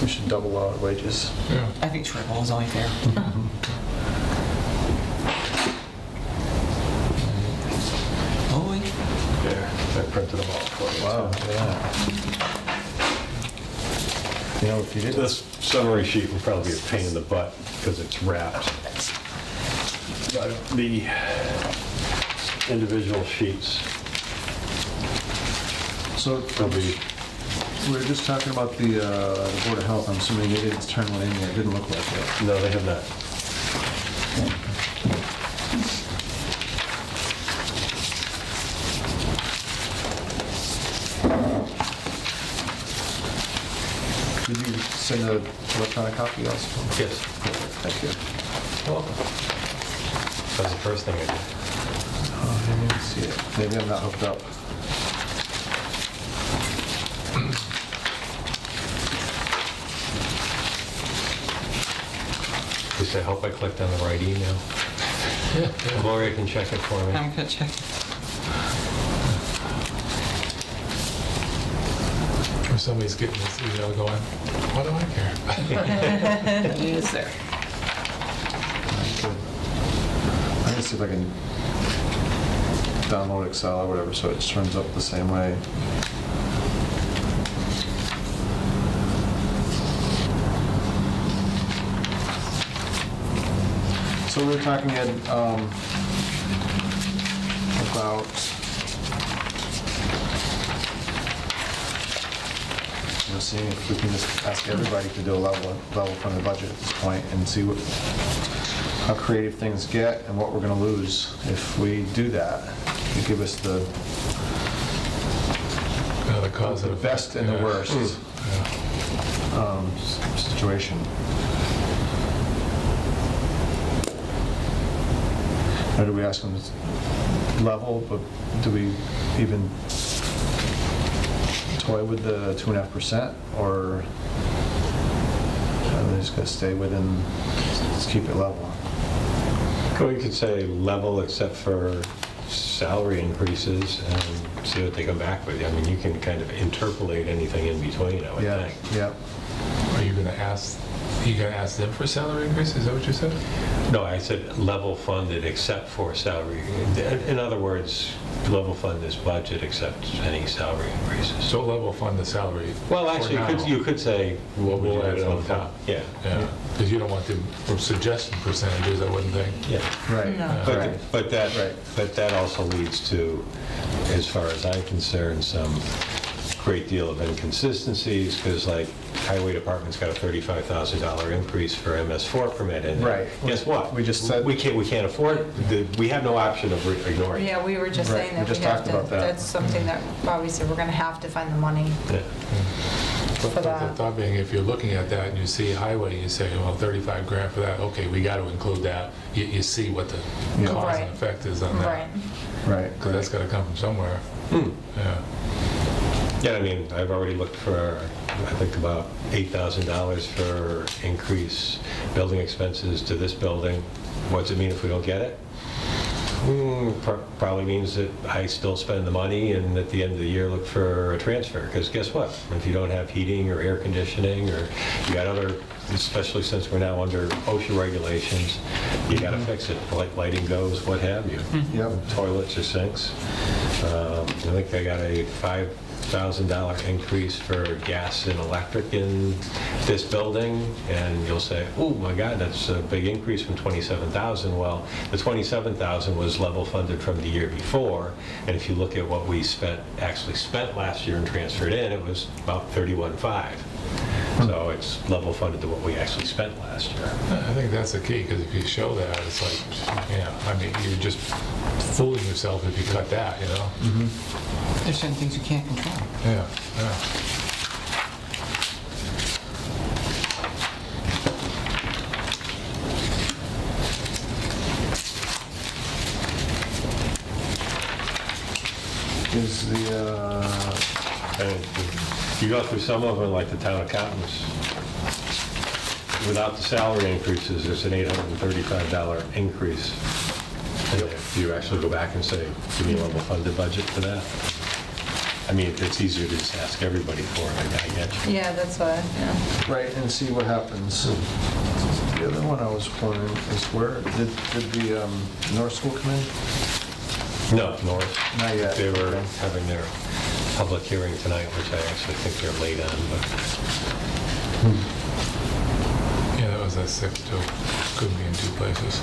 We should double our wages. Yeah. I think triple is only fair. Oh, There, I printed them all for you. Wow, yeah. You know, if you did This summary sheet will probably be a pain in the butt because it's wrapped. But the individual sheets So, will be, we were just talking about the Board of Health. I'm assuming they didn't turn one in yet. It didn't look like it. no, they have not. Did you send an electronic copy also? Yes. Thank you. That's the first thing I did. Oh, I didn't see it. Maybe I'm not hooked up. At least I hope I clicked on the right email. Gloria can check it for me. I'm gonna check. Or somebody's getting this email going, what do I care? Yes, sir. Good. I'm gonna see if I can download Excel or whatever so it turns up the same way. So we were talking, Ed, about seeing if we can just ask everybody to do a level funded budget at this point and see how creative things get and what we're going to lose if we do that. You give us the The cause and effect. best and the worst Yeah. situation. Or do we ask them to level, but do we even toy with the 2.5%, or are they just gonna stay within, let's keep it level? Well, you could say level except for salary increases and see what they come back with. I mean, you can kind of interpolate anything in between, I would Yeah, think. yeah. Are you gonna ask them for salary increase? Is that what you said? No, I said level funded except for salary. In other words, level fund this budget except any salary increases. So level fund the salary. Well, for actually, now. you could say What would you we'll add add it to on the top. fund? Yeah. Yeah, because you don't want the suggestion percentages, I wouldn't think. Yeah. Right, No. right. But Right. that also leads to, as far as I'm concerned, some great deal of inconsistencies, because like highway department's got a $35,000 increase for MS4 permit in it. Right. Guess what? We just said- We can't afford, we have no option of ignoring it. Yeah, we were just Right, saying we that just we have talked to, about that. that's something that obviously we're gonna have to find the money Yeah. for But the that. thought being, if you're looking at that and you see highway, you say, well, 35 grand for that, okay, we got to include that. You see what the Yeah. cause Right. and effect is on that. Right. Right. Because that's got to come from somewhere. Hmm. Yeah. Yeah, I mean, I've already looked for, I think, about $8,000 for increase building expenses to this building. What's it mean if we don't get it? Probably means that I still spend the money and at the end of the year look for a transfer. Because guess what? If you don't have heating or air conditioning or you got other, especially since we're now under OSHA regulations, you got to fix it. Lighting goes, what have you. Yep. Toilets or sinks. I think I got a $5,000 increase for gas and electric in this building, and you'll say, oh my God, that's a big increase from 27,000. Well, the 27,000 was level funded from the year before, and if you look at what we actually spent last year and transferred in, it was about 31.5. So it's level funded to what we actually spent last year. I think that's the key, because if you show that, it's like, yeah, I mean, you're just fooling yourself if you cut that, you know? There's certain things you can't control. Yeah, yeah. Is the, And you go through some of them, like the town accountants, without the salary increases, there's an $835 increase. And if you actually go back and say, give me a level funded budget for that. I mean, it's easier to just ask everybody for it, I get you. Yeah, that's what, yeah. right, and see what happens. The other one I was wondering is where, did the North School come in? No, North. Not yet. They were Okay. having their public hearing tonight, which I actually think they're late on, but Yeah, that was at 6 too. Couldn't be in two places.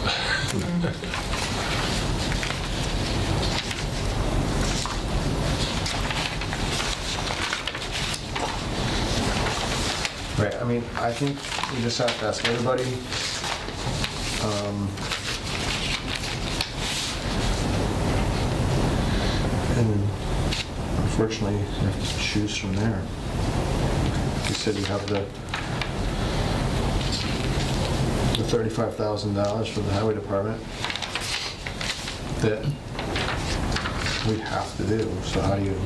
Right, I mean, I think we just have to ask everybody. And unfortunately, you have to choose from there. You said you have the $35,000 for the highway department that we have to do, so how do you?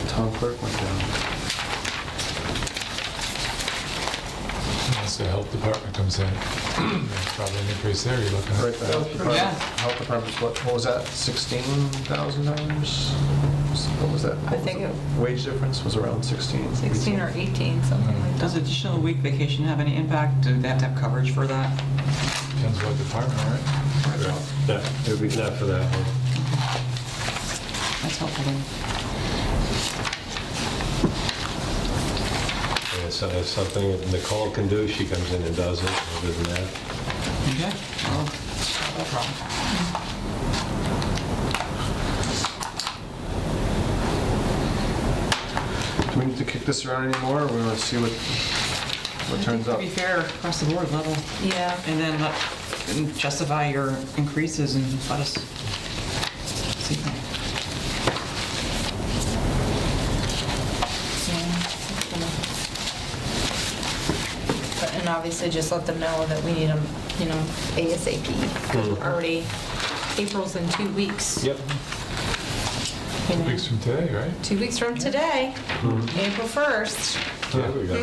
Town clerk went down. Once the health department comes in, there's probably an increase there you're looking Right, at. the health department, Yeah. health department's what was that, $16,000? What was that? I think it- Wage difference was around 16. 16 or 18, something like Does that. additional week vacation have any impact? Do they have to have coverage for that? Depends what department, right? no, it would be not for that one. That's helpful then. And it's something that Nicole can do, she comes in and does it, other than that. Okay. Well, no problem. Do we need to kick this around anymore, or we want to see what turns To up? be fair, across the board level, Yeah. and then and justify your increases and let us see. And obviously just let them know that we need them, you know, ASAP. Already, April's in 2 weeks. Yep. you know. Weeks from today, right? 2 weeks from today, April 1st. There we go.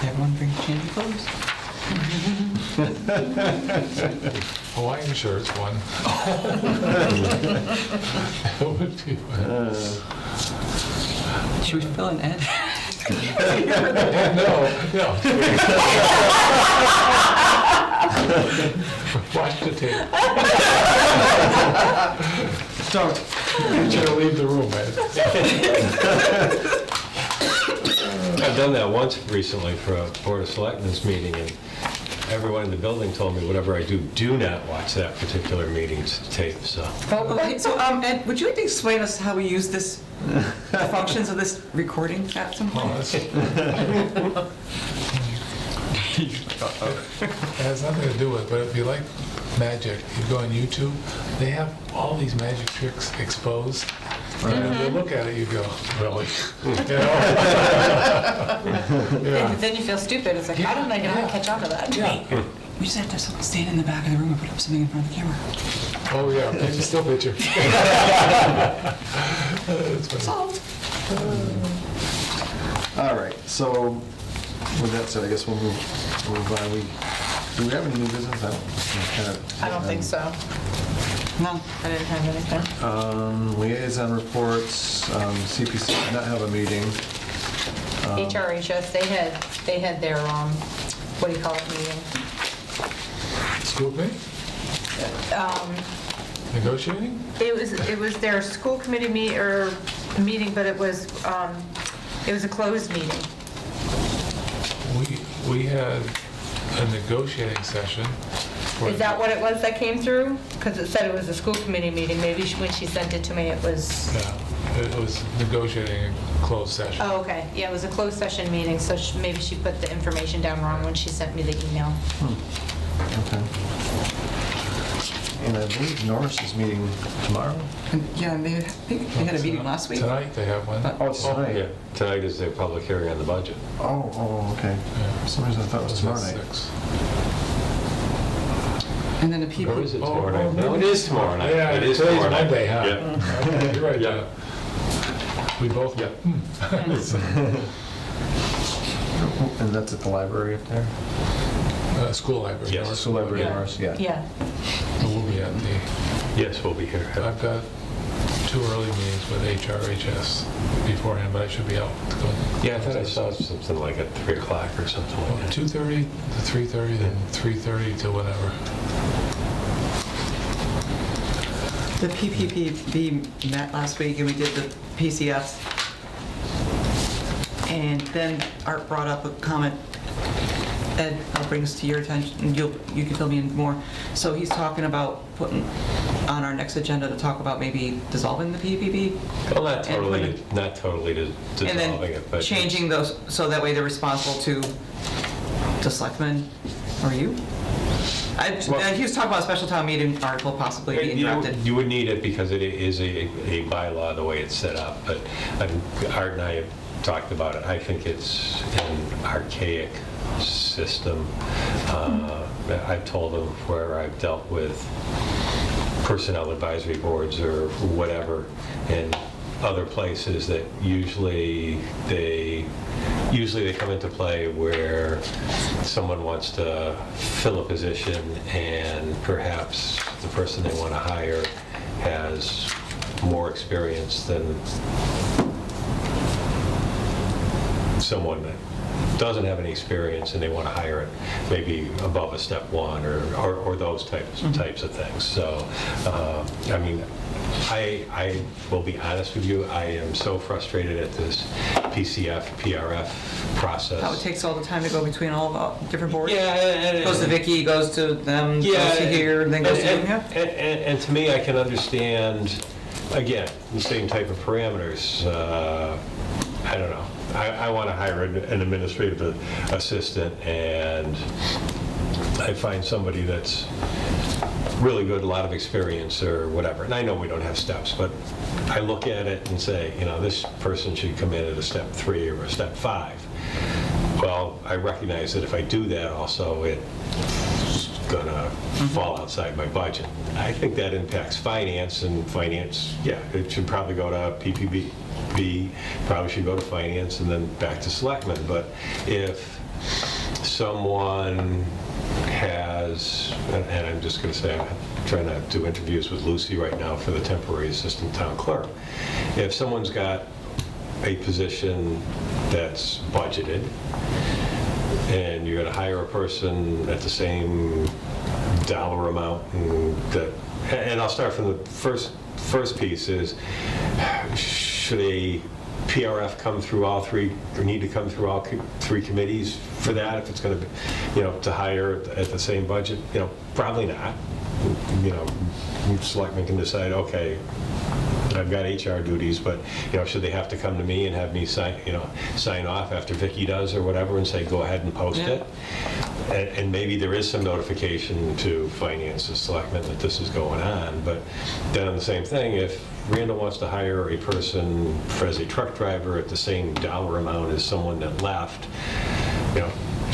Everyone bring change of clothes. Hawaiian shirts, one. It would be one. Should we fill in Ed? No. Watch the tape. Don't. Get you to leave the room, man. I've done that once recently for a Board of Selectmen's meeting, and everyone in the building told me whatever I do not watch that particular meeting's tape, so. Okay, so Ed, would you like to explain us how we use this, the functions of this recording at some Well, point? It has nothing to do with it, but if you like magic, you go on YouTube, they have all these magic tricks exposed. And you look at it, you go, really? You know? Yeah. Then you feel stupid. It's like, how did I not catch on to that? Yeah. We just have to have someone stand in the back of the room and put up something in front of the camera. Oh, yeah, picture, still picture. It's funny. Solved. All right, so with that said, I guess we'll move on. Do we have any new business? I don't think so. No. I didn't have anything. Liaison reports, CPC did not have a meeting. HRHS, they had their, what do you call it, meeting? School committee? Negotiating? It was their school committee meeting, but it was a closed meeting. We had a negotiating session. for- Is that what it was that came through? Because it said it was a school committee meeting. Maybe when she sent it to me, it was, Yeah, it was negotiating a closed session. oh, okay. Yeah, it was a closed session meeting, so maybe she put the information down wrong when she sent me the email. Okay. And I believe Norris is meeting tomorrow? And, yeah, and I think they had a meeting last week. Tonight they have one. But- Oh, it's tonight. Yeah, tonight is their public hearing on the budget. Oh, okay. Yeah. For some reason I thought it was It's tomorrow at night. 6. And then the Or people, is it Oh, tomorrow night? oh, No, it is tomorrow night. Yeah, It is today's tomorrow night. Monday, huh? Yeah. Okay, you're right. Yeah. We both get. And that's at the library up there? School library. Yes. Norris. School library, Yeah. Norris, yeah. Yeah. We'll be at the, Yes, we'll be here. I've got 2 early meetings with HRHS beforehand, but I should be out. Yeah, I thought I saw something like at 3 o'clock or something like that. 2:30 to 3:30, then 3:30 to whatever. the PPPB met last week and we did the PCFs. And then Art brought up a comment. Ed, I'll bring this to your attention, and you can fill me in more. So he's talking about putting on our next agenda to talk about maybe dissolving the PPP. Well, not And totally, put not totally And dissolving then it, but. changing those, so that way they're responsible to selectmen or you? Well- He was talking about a special town meeting article possibly being drafted. You would need it because it is a bylaw the way it's set up, but Art and I have talked about it. I think it's an archaic system. I've told them where I've dealt with personnel advisory boards or whatever in other places that usually they come into play where someone wants to fill a position and perhaps the person they want to hire has more experience than someone that doesn't have any experience and they want to hire it maybe above a step 1 or those types of things. So, I mean, I will be honest with you, I am so frustrated at this PCF, PRF process. How it takes all the time to go between all the different boards? Yeah. Goes to Vicky, goes to them, Yeah, goes to here, and then goes to you. Yeah. And to me, I can understand, again, the same type of parameters. I don't know. I want to hire an administrative assistant, and I find somebody that's really good, a lot of experience or whatever. And I know we don't have steps, but I look at it and say, you know, this person should come in at a step 3 or a step 5. Well, I recognize that if I do that also, it's gonna fall outside my budget. I think that impacts finance, and finance, yeah, it should probably go to PPB, probably should go to finance and then back to selectmen. But if someone has, and I'm just gonna say, I'm trying to do interviews with Lucy right now for the temporary assistant town clerk. If someone's got a position that's budgeted, and you're going to hire a person at the same dollar amount, and I'll start from the first piece is, should a PRF come through all 3, or need to come through all 3 committees for that, if it's going to be, to hire at the same budget, probably not. Selectmen can decide, okay, I've got HR duties, but, should they have to come to me and have me sign off after Vicky does or whatever and say, go ahead and post it? And maybe there is some notification to finance and selectmen that this is going on, but then on the same thing, if Randall wants to hire a person as a truck driver at the same dollar amount as someone that left,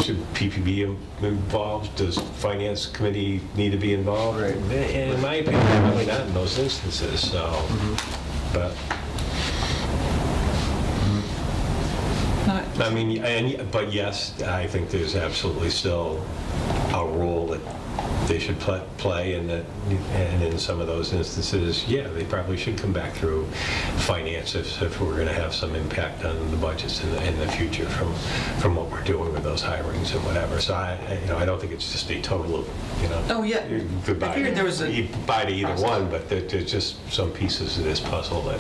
should PPB be involved? Does finance committee need to be involved? Right. In my opinion, probably not in those instances, so, but, I mean, but yes, I think there's absolutely still a role that they should play, and in some of those instances, yeah, they probably should come back through finance if we're going to have some impact on the budgets in the future from what we're doing with those hirings and whatever. So I don't think it's just a total of, Oh, yeah. goodbye. I figured there was a bye to either one, but there's just some pieces of this puzzle that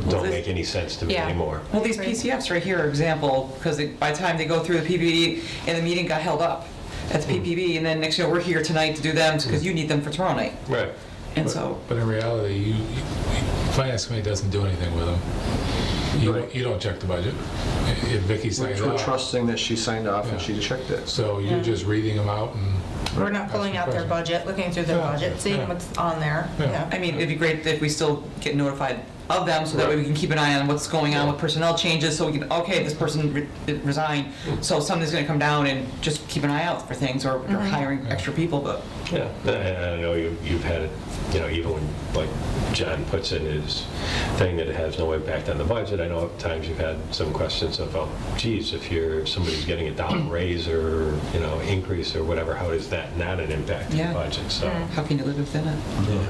don't make any sense to me Yeah. anymore. Well, these PCFs right here are example, because by the time they go through the PPD and the meeting got held up at the PPB, and then next year we're here tonight to do them because you need them for tomorrow night. Right. And so, But in reality, finance committee doesn't do anything with them. You don't check the budget. If Vicky signs We're out, trusting that she signed off and Yeah. she checked it. so you're just reading them out and. We're not pulling out their budget, looking through their Yeah, budget, seeing yeah. what's on there. Yeah. Yeah. I mean, it'd be great if we still get notified of them, so that way we can keep an eye on what's going on with personnel changes, so we can, okay, this person resigned, so something's gonna come down, and just keep an eye out for things, or hiring extra people, but, Yeah, and I know you've had it, even when, like John puts in his thing that it has no impact on the budget, I know at times you've had some questions of, oh, geez, if somebody's getting a $1 raise or, increase or whatever, how is that not an impact to the Yeah. budget? So, how can you live within it? yeah.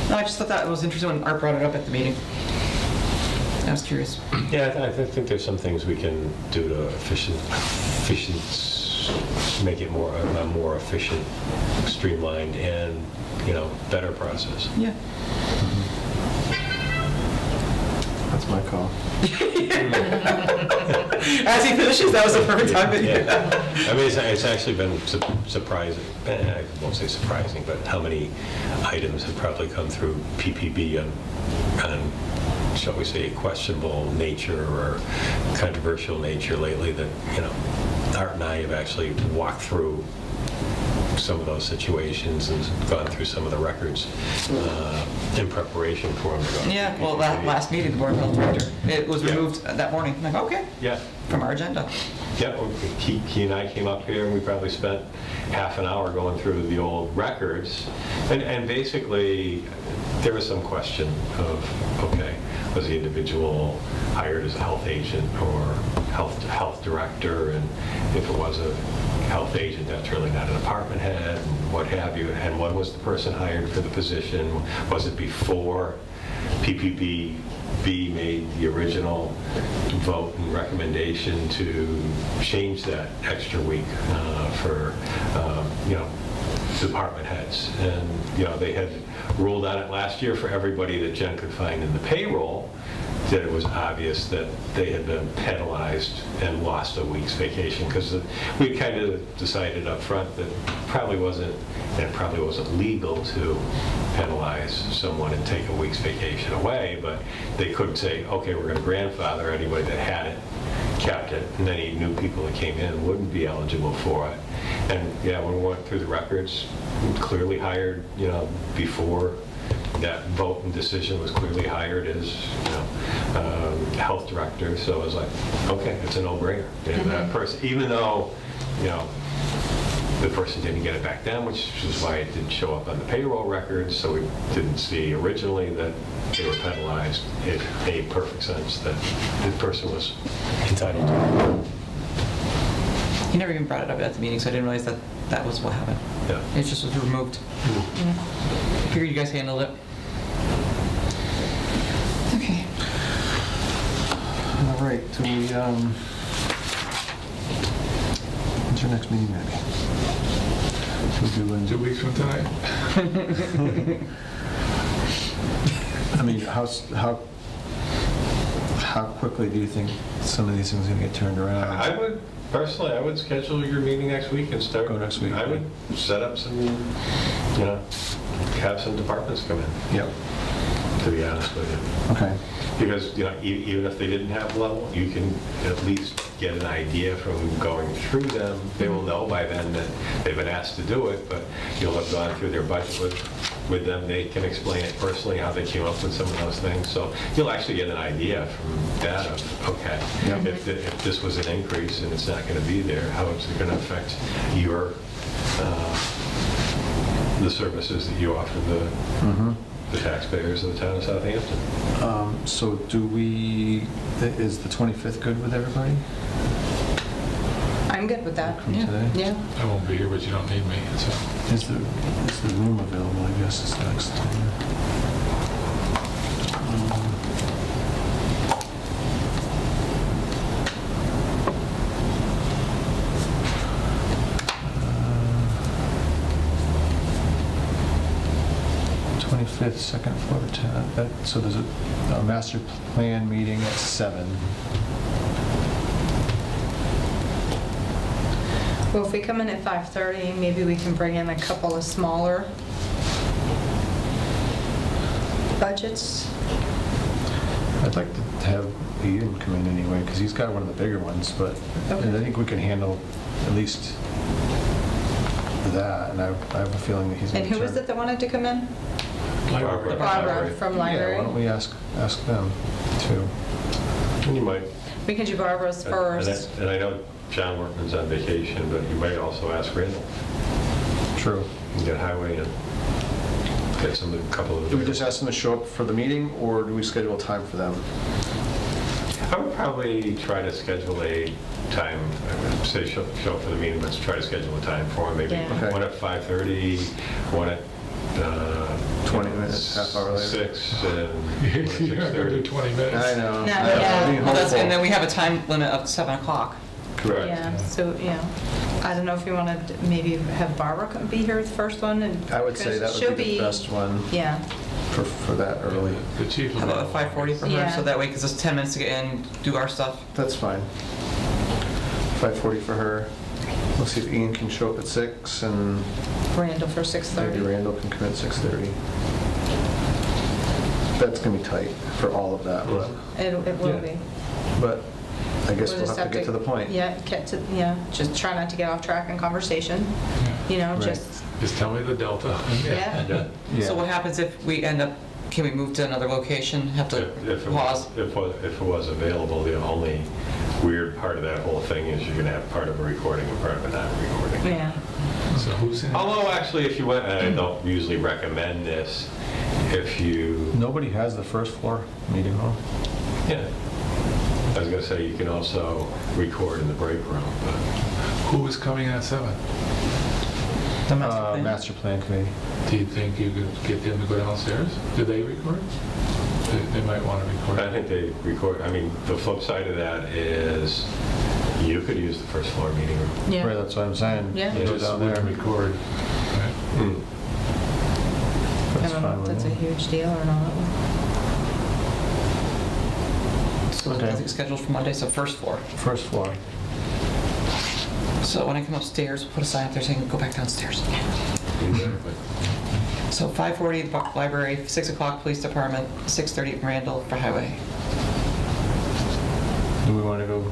No, I just thought that was interesting when Art brought it up at the meeting. I was curious. Yeah, I think there's some things we can do to make it a more efficient, streamlined, and, better process. Yeah. That's my call. As he finishes, that was the perfect time. Yeah. I mean, it's actually been surprising, I won't say surprising, but how many items have probably come through PPB on, shall we say, questionable nature or controversial nature lately that, Art and I have actually walked through some of those situations and gone through some of the records in preparation for them to go. Yeah, well, that last meeting, the Board of Health Director, it was Yeah. removed that morning. I'm like, okay, Yeah. from our agenda. Yeah, well, he and I came up here and we probably spent half an hour going through the old records. And basically, there was some question of, okay, was the individual hired as a health agent or health director? And if it was a health agent, that's really not an department head, and what have you. And when was the person hired for the position? Was it before PPB made the original vote and recommendation to change that extra week for, department heads? And, they had ruled on it last year for everybody that Jen could find in the payroll, that it was obvious that they had been penalized and lost a week's vacation, because we kind of decided up front that it probably wasn't legal to penalize someone and take a week's vacation away, but they could say, okay, we're going to grandfather anybody that had it, kept it, and any new people that came in wouldn't be eligible for it. And yeah, when we went through the records, clearly hired, before that vote and decision was clearly hired as, health director. So I was like, okay, it's a no-brainer. And that person, even though, the person didn't get it back then, which is why it didn't show up on the payroll records, so we didn't see originally that they were penalized. It made perfect sense that the person was entitled to it. He never even brought it up at the meeting, so I didn't realize that that was what happened. Yeah. It just was removed. I figured you guys handled it. Okay. All right, do we, when's your next meeting, Abby? We do in 2 weeks from tonight? I mean, how how quickly do you think some of these things are going to get turned around? I would, personally, I would schedule your meeting next week and start. Go next week. I would set up some, you know, have some departments come in, Yep. to be honest with you. Okay. Because, you know, even if they didn't have level, you can at least get an idea from going through them. They will know by then that they've been asked to do it, but you'll have gone through their budget with them. They can explain it personally, how they came up with some of those things. So you'll actually get an idea from that of, okay, Yeah. if this was an increase and it's not going to be there, how is it going to affect your, the services that you offer the taxpayers of the town of Southampton? So is the 25th good with everybody? I'm good with that. From Yeah. today? Yeah. I won't be here, but you don't need me, so. Is the room available, I guess, is next. Um, 25th, second floor, so there's a master plan meeting at 7. Well, if we come in at 5:30, maybe we can bring in a couple of smaller budgets. I'd like to have Ian come in anyway, because he's got one of the bigger ones, but Okay. I think we can handle at least that, and I have a feeling that he's going And to... who was it that wanted to come in? Barbara. Barbara from Yeah, why don't library. we ask them too? And you might. We can do Barbara's first. And I know John Workman's on vacation, but you might also ask Randall. True. You get highway and get a couple of. Do we just ask them to show up for the meeting, or do we schedule a time for them? I would probably try to schedule a time, say show up for the meeting, but try to schedule a time for them. Maybe Yeah. Okay. one at 5:30, one at 20 minutes, half hour later. 6, and one at You're not gonna do 6:30. 20 minutes. I know. No, I'm yeah. being Well, hopeful. and then we have a time limit of 7 o'clock. Correct. Yeah, so, yeah. I don't know if you want to maybe have Barbara be here the first one and. I would say that she'll would be the best one Yeah, for that early. The chief. How about a 5:40 for her, Yeah. so that way, because it's 10 minutes to get in, do our stuff. That's fine. 5:40 for her. We'll see if Ian can show up at 6, and Randall for maybe 6:30. Randall can come in at 6:30. That's gonna be tight for all of that, It will Yeah. be. but I guess We'll we'll just have to get to the point. Yeah, just try not to get off track in conversation, you know, Right. Just tell me the delta. yeah. Yeah. So what happens if we end up, can we move to another location, have to If pause? it was available, the only weird part of that whole thing is you're going to have part of a recording and part of a non-recording. Yeah. So who's in? Although actually, if you went, and I don't usually recommend this, if you, Nobody has the first floor meeting hall. yeah, I was going to say you can also record in the break room, but Who is coming at 7? The master plan? Master plan committee. Do you think you could get them to go downstairs? Do they record? They might want to record. I think they record. I mean, the flip side of that is you could use the first floor meeting room. Right, Yeah. that's what I'm saying. Yeah. They Go just down there. wouldn't record. Right? I That's don't know fine if with that's a me. huge deal or not. So I Okay. think scheduled for Monday, so first floor. First floor. So when I come upstairs, we'll put a sign up there saying, go back downstairs. Exactly. So 5:40 library, 6 o'clock police department, 6:30 Randall for highway. Do we want to go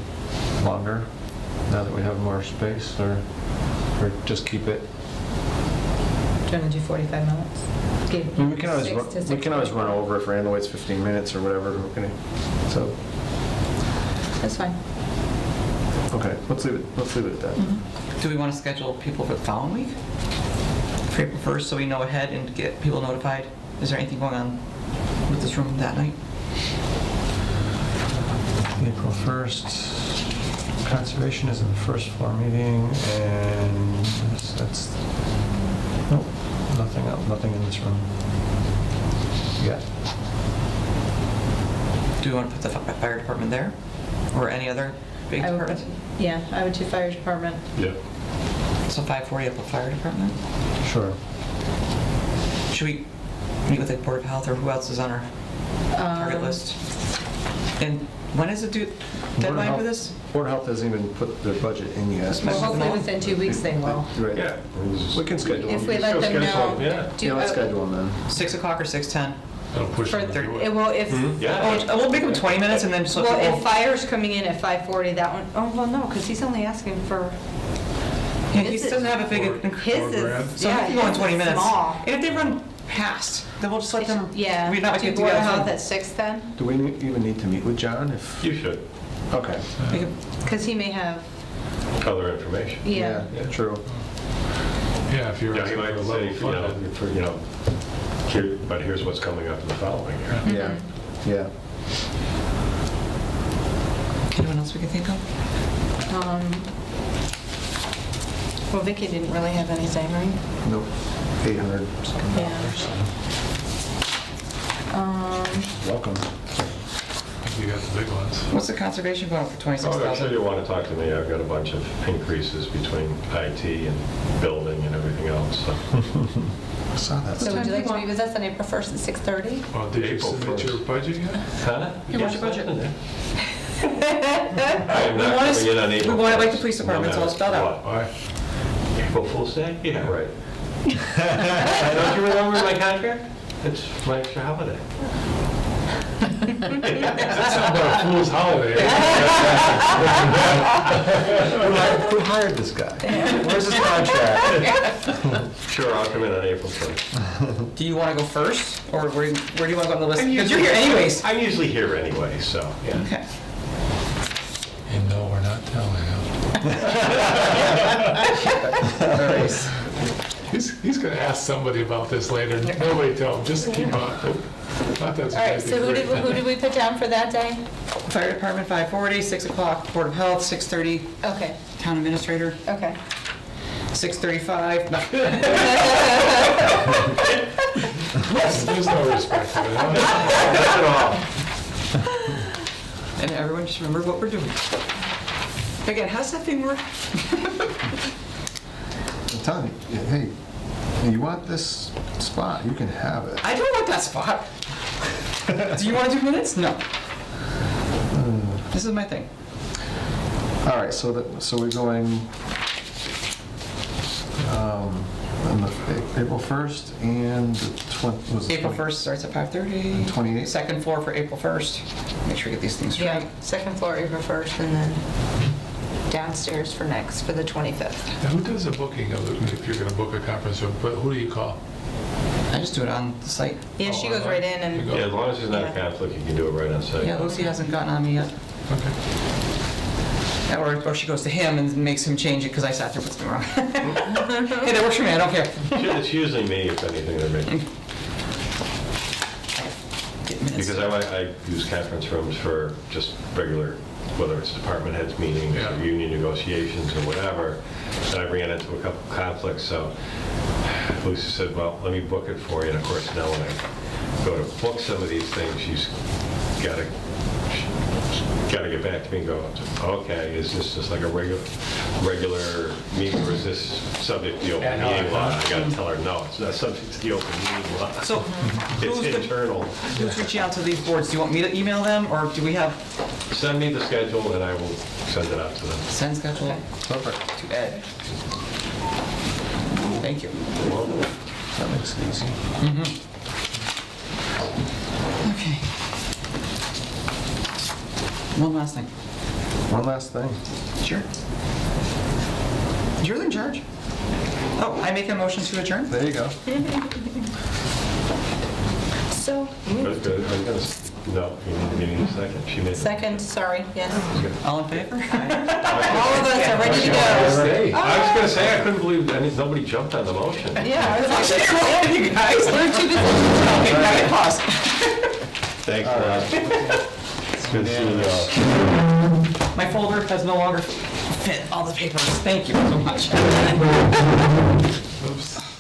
longer now that we have more space, or just keep it? Do you want to do 45 minutes? Give I mean, we can always 6 to we can always run 6:45. over if Randall waits 15 minutes or whatever. So, That's fine. okay, let's leave it at that. Do we want to schedule people for the following week? For April 1st, so we know ahead and get people notified? Is there anything going on with this room that night? April 1st, conservation is in the first floor meeting, and that's, nope, nothing else, nothing in this room. Yeah. Do we want to put the fire department there? Or any other big I would department? put- Yeah, I would do fire department. Yeah. So 5:40 up the fire department? Sure. Should we meet with the Board of Health, or who else is on our target list? And When is the deadline for this? Board of Health hasn't even put their budget in yet. Well, hopefully within 2 weeks they will. Right. Yeah. We can schedule If them. we let them know. Yeah. Yeah, let's schedule them then. 6 o'clock or 6:10? That'll push For, them to do it it. will, if, Yeah. We'll make them 20 minutes and then just let well, if people... fire's coming in at 5:40, that one, oh, well, no, because he's only asking for, Yeah, he doesn't have a big... his grand. is, So yeah, he can go in his 20 is minutes. small. And if they run past, then we'll just let them... Yeah. We're not Do going to Board of together. Health at 6 then? Do we even need to meet with John if? You should. Okay. Because he may have, Other information. yeah. True. Yeah, if you're Yeah, he asking for might a say, level funded. here, but here's what's coming up in the following year. Yeah, yeah. Anyone else we can think of? Well, Vicky didn't really have anything, right? Nope. 800 something Yeah. dollars. Welcome. You got the big ones. What's the conservation vote for Oh, I'm sure 26,000? you want to talk to me. I've got a bunch of increases between IT and building and everything else, so. I saw that. So would you like to meet with us on April 1st at 6:30? Well, did you April submit your 1st. budget yet? Huh? Hey, what's your budget? I am not coming in on April. We want it like the 1st, police department, no so it's matter spelled out. what. Why? April Fool's Day? Yeah, right. Don't you remember my contract? It's my extra holiday. That's not about a fool's holiday. Who hired this guy? Where's his contract? Sure, I'll come in on April 1st. Do you want to go first? Or where do you want to go on the list? Because you're here anyways. I'm usually here anyway, so, yeah. Okay. And no, we're not telling him. He's gonna ask somebody about this later. Nobody tell him, just keep on. Not that's All right, so who did we put down for that day? Fire department, 5:40, 6 o'clock, Board of Health, 6:30, Okay, town administrator, okay. 6:35. No. There's no respect for it. Not at all. And everyone just remember what we're doing. Again, how's that thing work? I'm telling you, hey, you want this spot, you can have it. I don't want that spot. Do you want to do minutes? No. This is my thing. All right, so we're going on the April 1st and the 20, was it April 20? 1st starts at 5:30. 28th? Second floor for April 1st. Make sure you get these things Yeah, straight. second floor April 1st, and then downstairs for next, for the 25th. Now, who does the booking of it, if you're gonna book a conference room, but who do you call? I just do it on the site. Yeah, she goes right in and, You Yeah, go- as long as there's not a Yeah. conflict, you can do it right on site. Yeah, Lucy hasn't gotten on me yet. Okay. Or she goes to him and makes him change it because I sat there with something wrong. Hey, that works for me, I don't care. It's usually me, if anything, they're making. Get minutes. Because I use conference rooms for just regular, whether it's department heads meetings Yeah. or union negotiations or whatever, and I ran into a couple conflicts, so Lucy said, well, let me book it for you, and of course, now when I go to book some of these things, she's gotta get back to me and go, okay, is this just like a regular meeting, or is this subject to the open meeting law? I gotta tell her, no, it's not subject to the open meeting law. So It's who's internal. who's reaching out to these boards? Do you want me to email them or do we have Send me the schedule and I will send it out to them. send schedule Perfect. to Ed? Thank you. That makes it easy. Okay. One last thing. One last thing. Sure. You're in charge. Oh, I make a motion to adjourn? There you go. so, That's good. Are you gonna, no, you need a second. She made. second, sorry, yes. All in favor? All of us are ready to go. Stay. I was gonna say, I couldn't believe nobody jumped on the motion. Yeah, I was actually, You guys, we're too busy. okay, now pause. Thanks, Rob. It's good seeing you all. My folder has no longer fit all the papers. Thank you so much. Oops.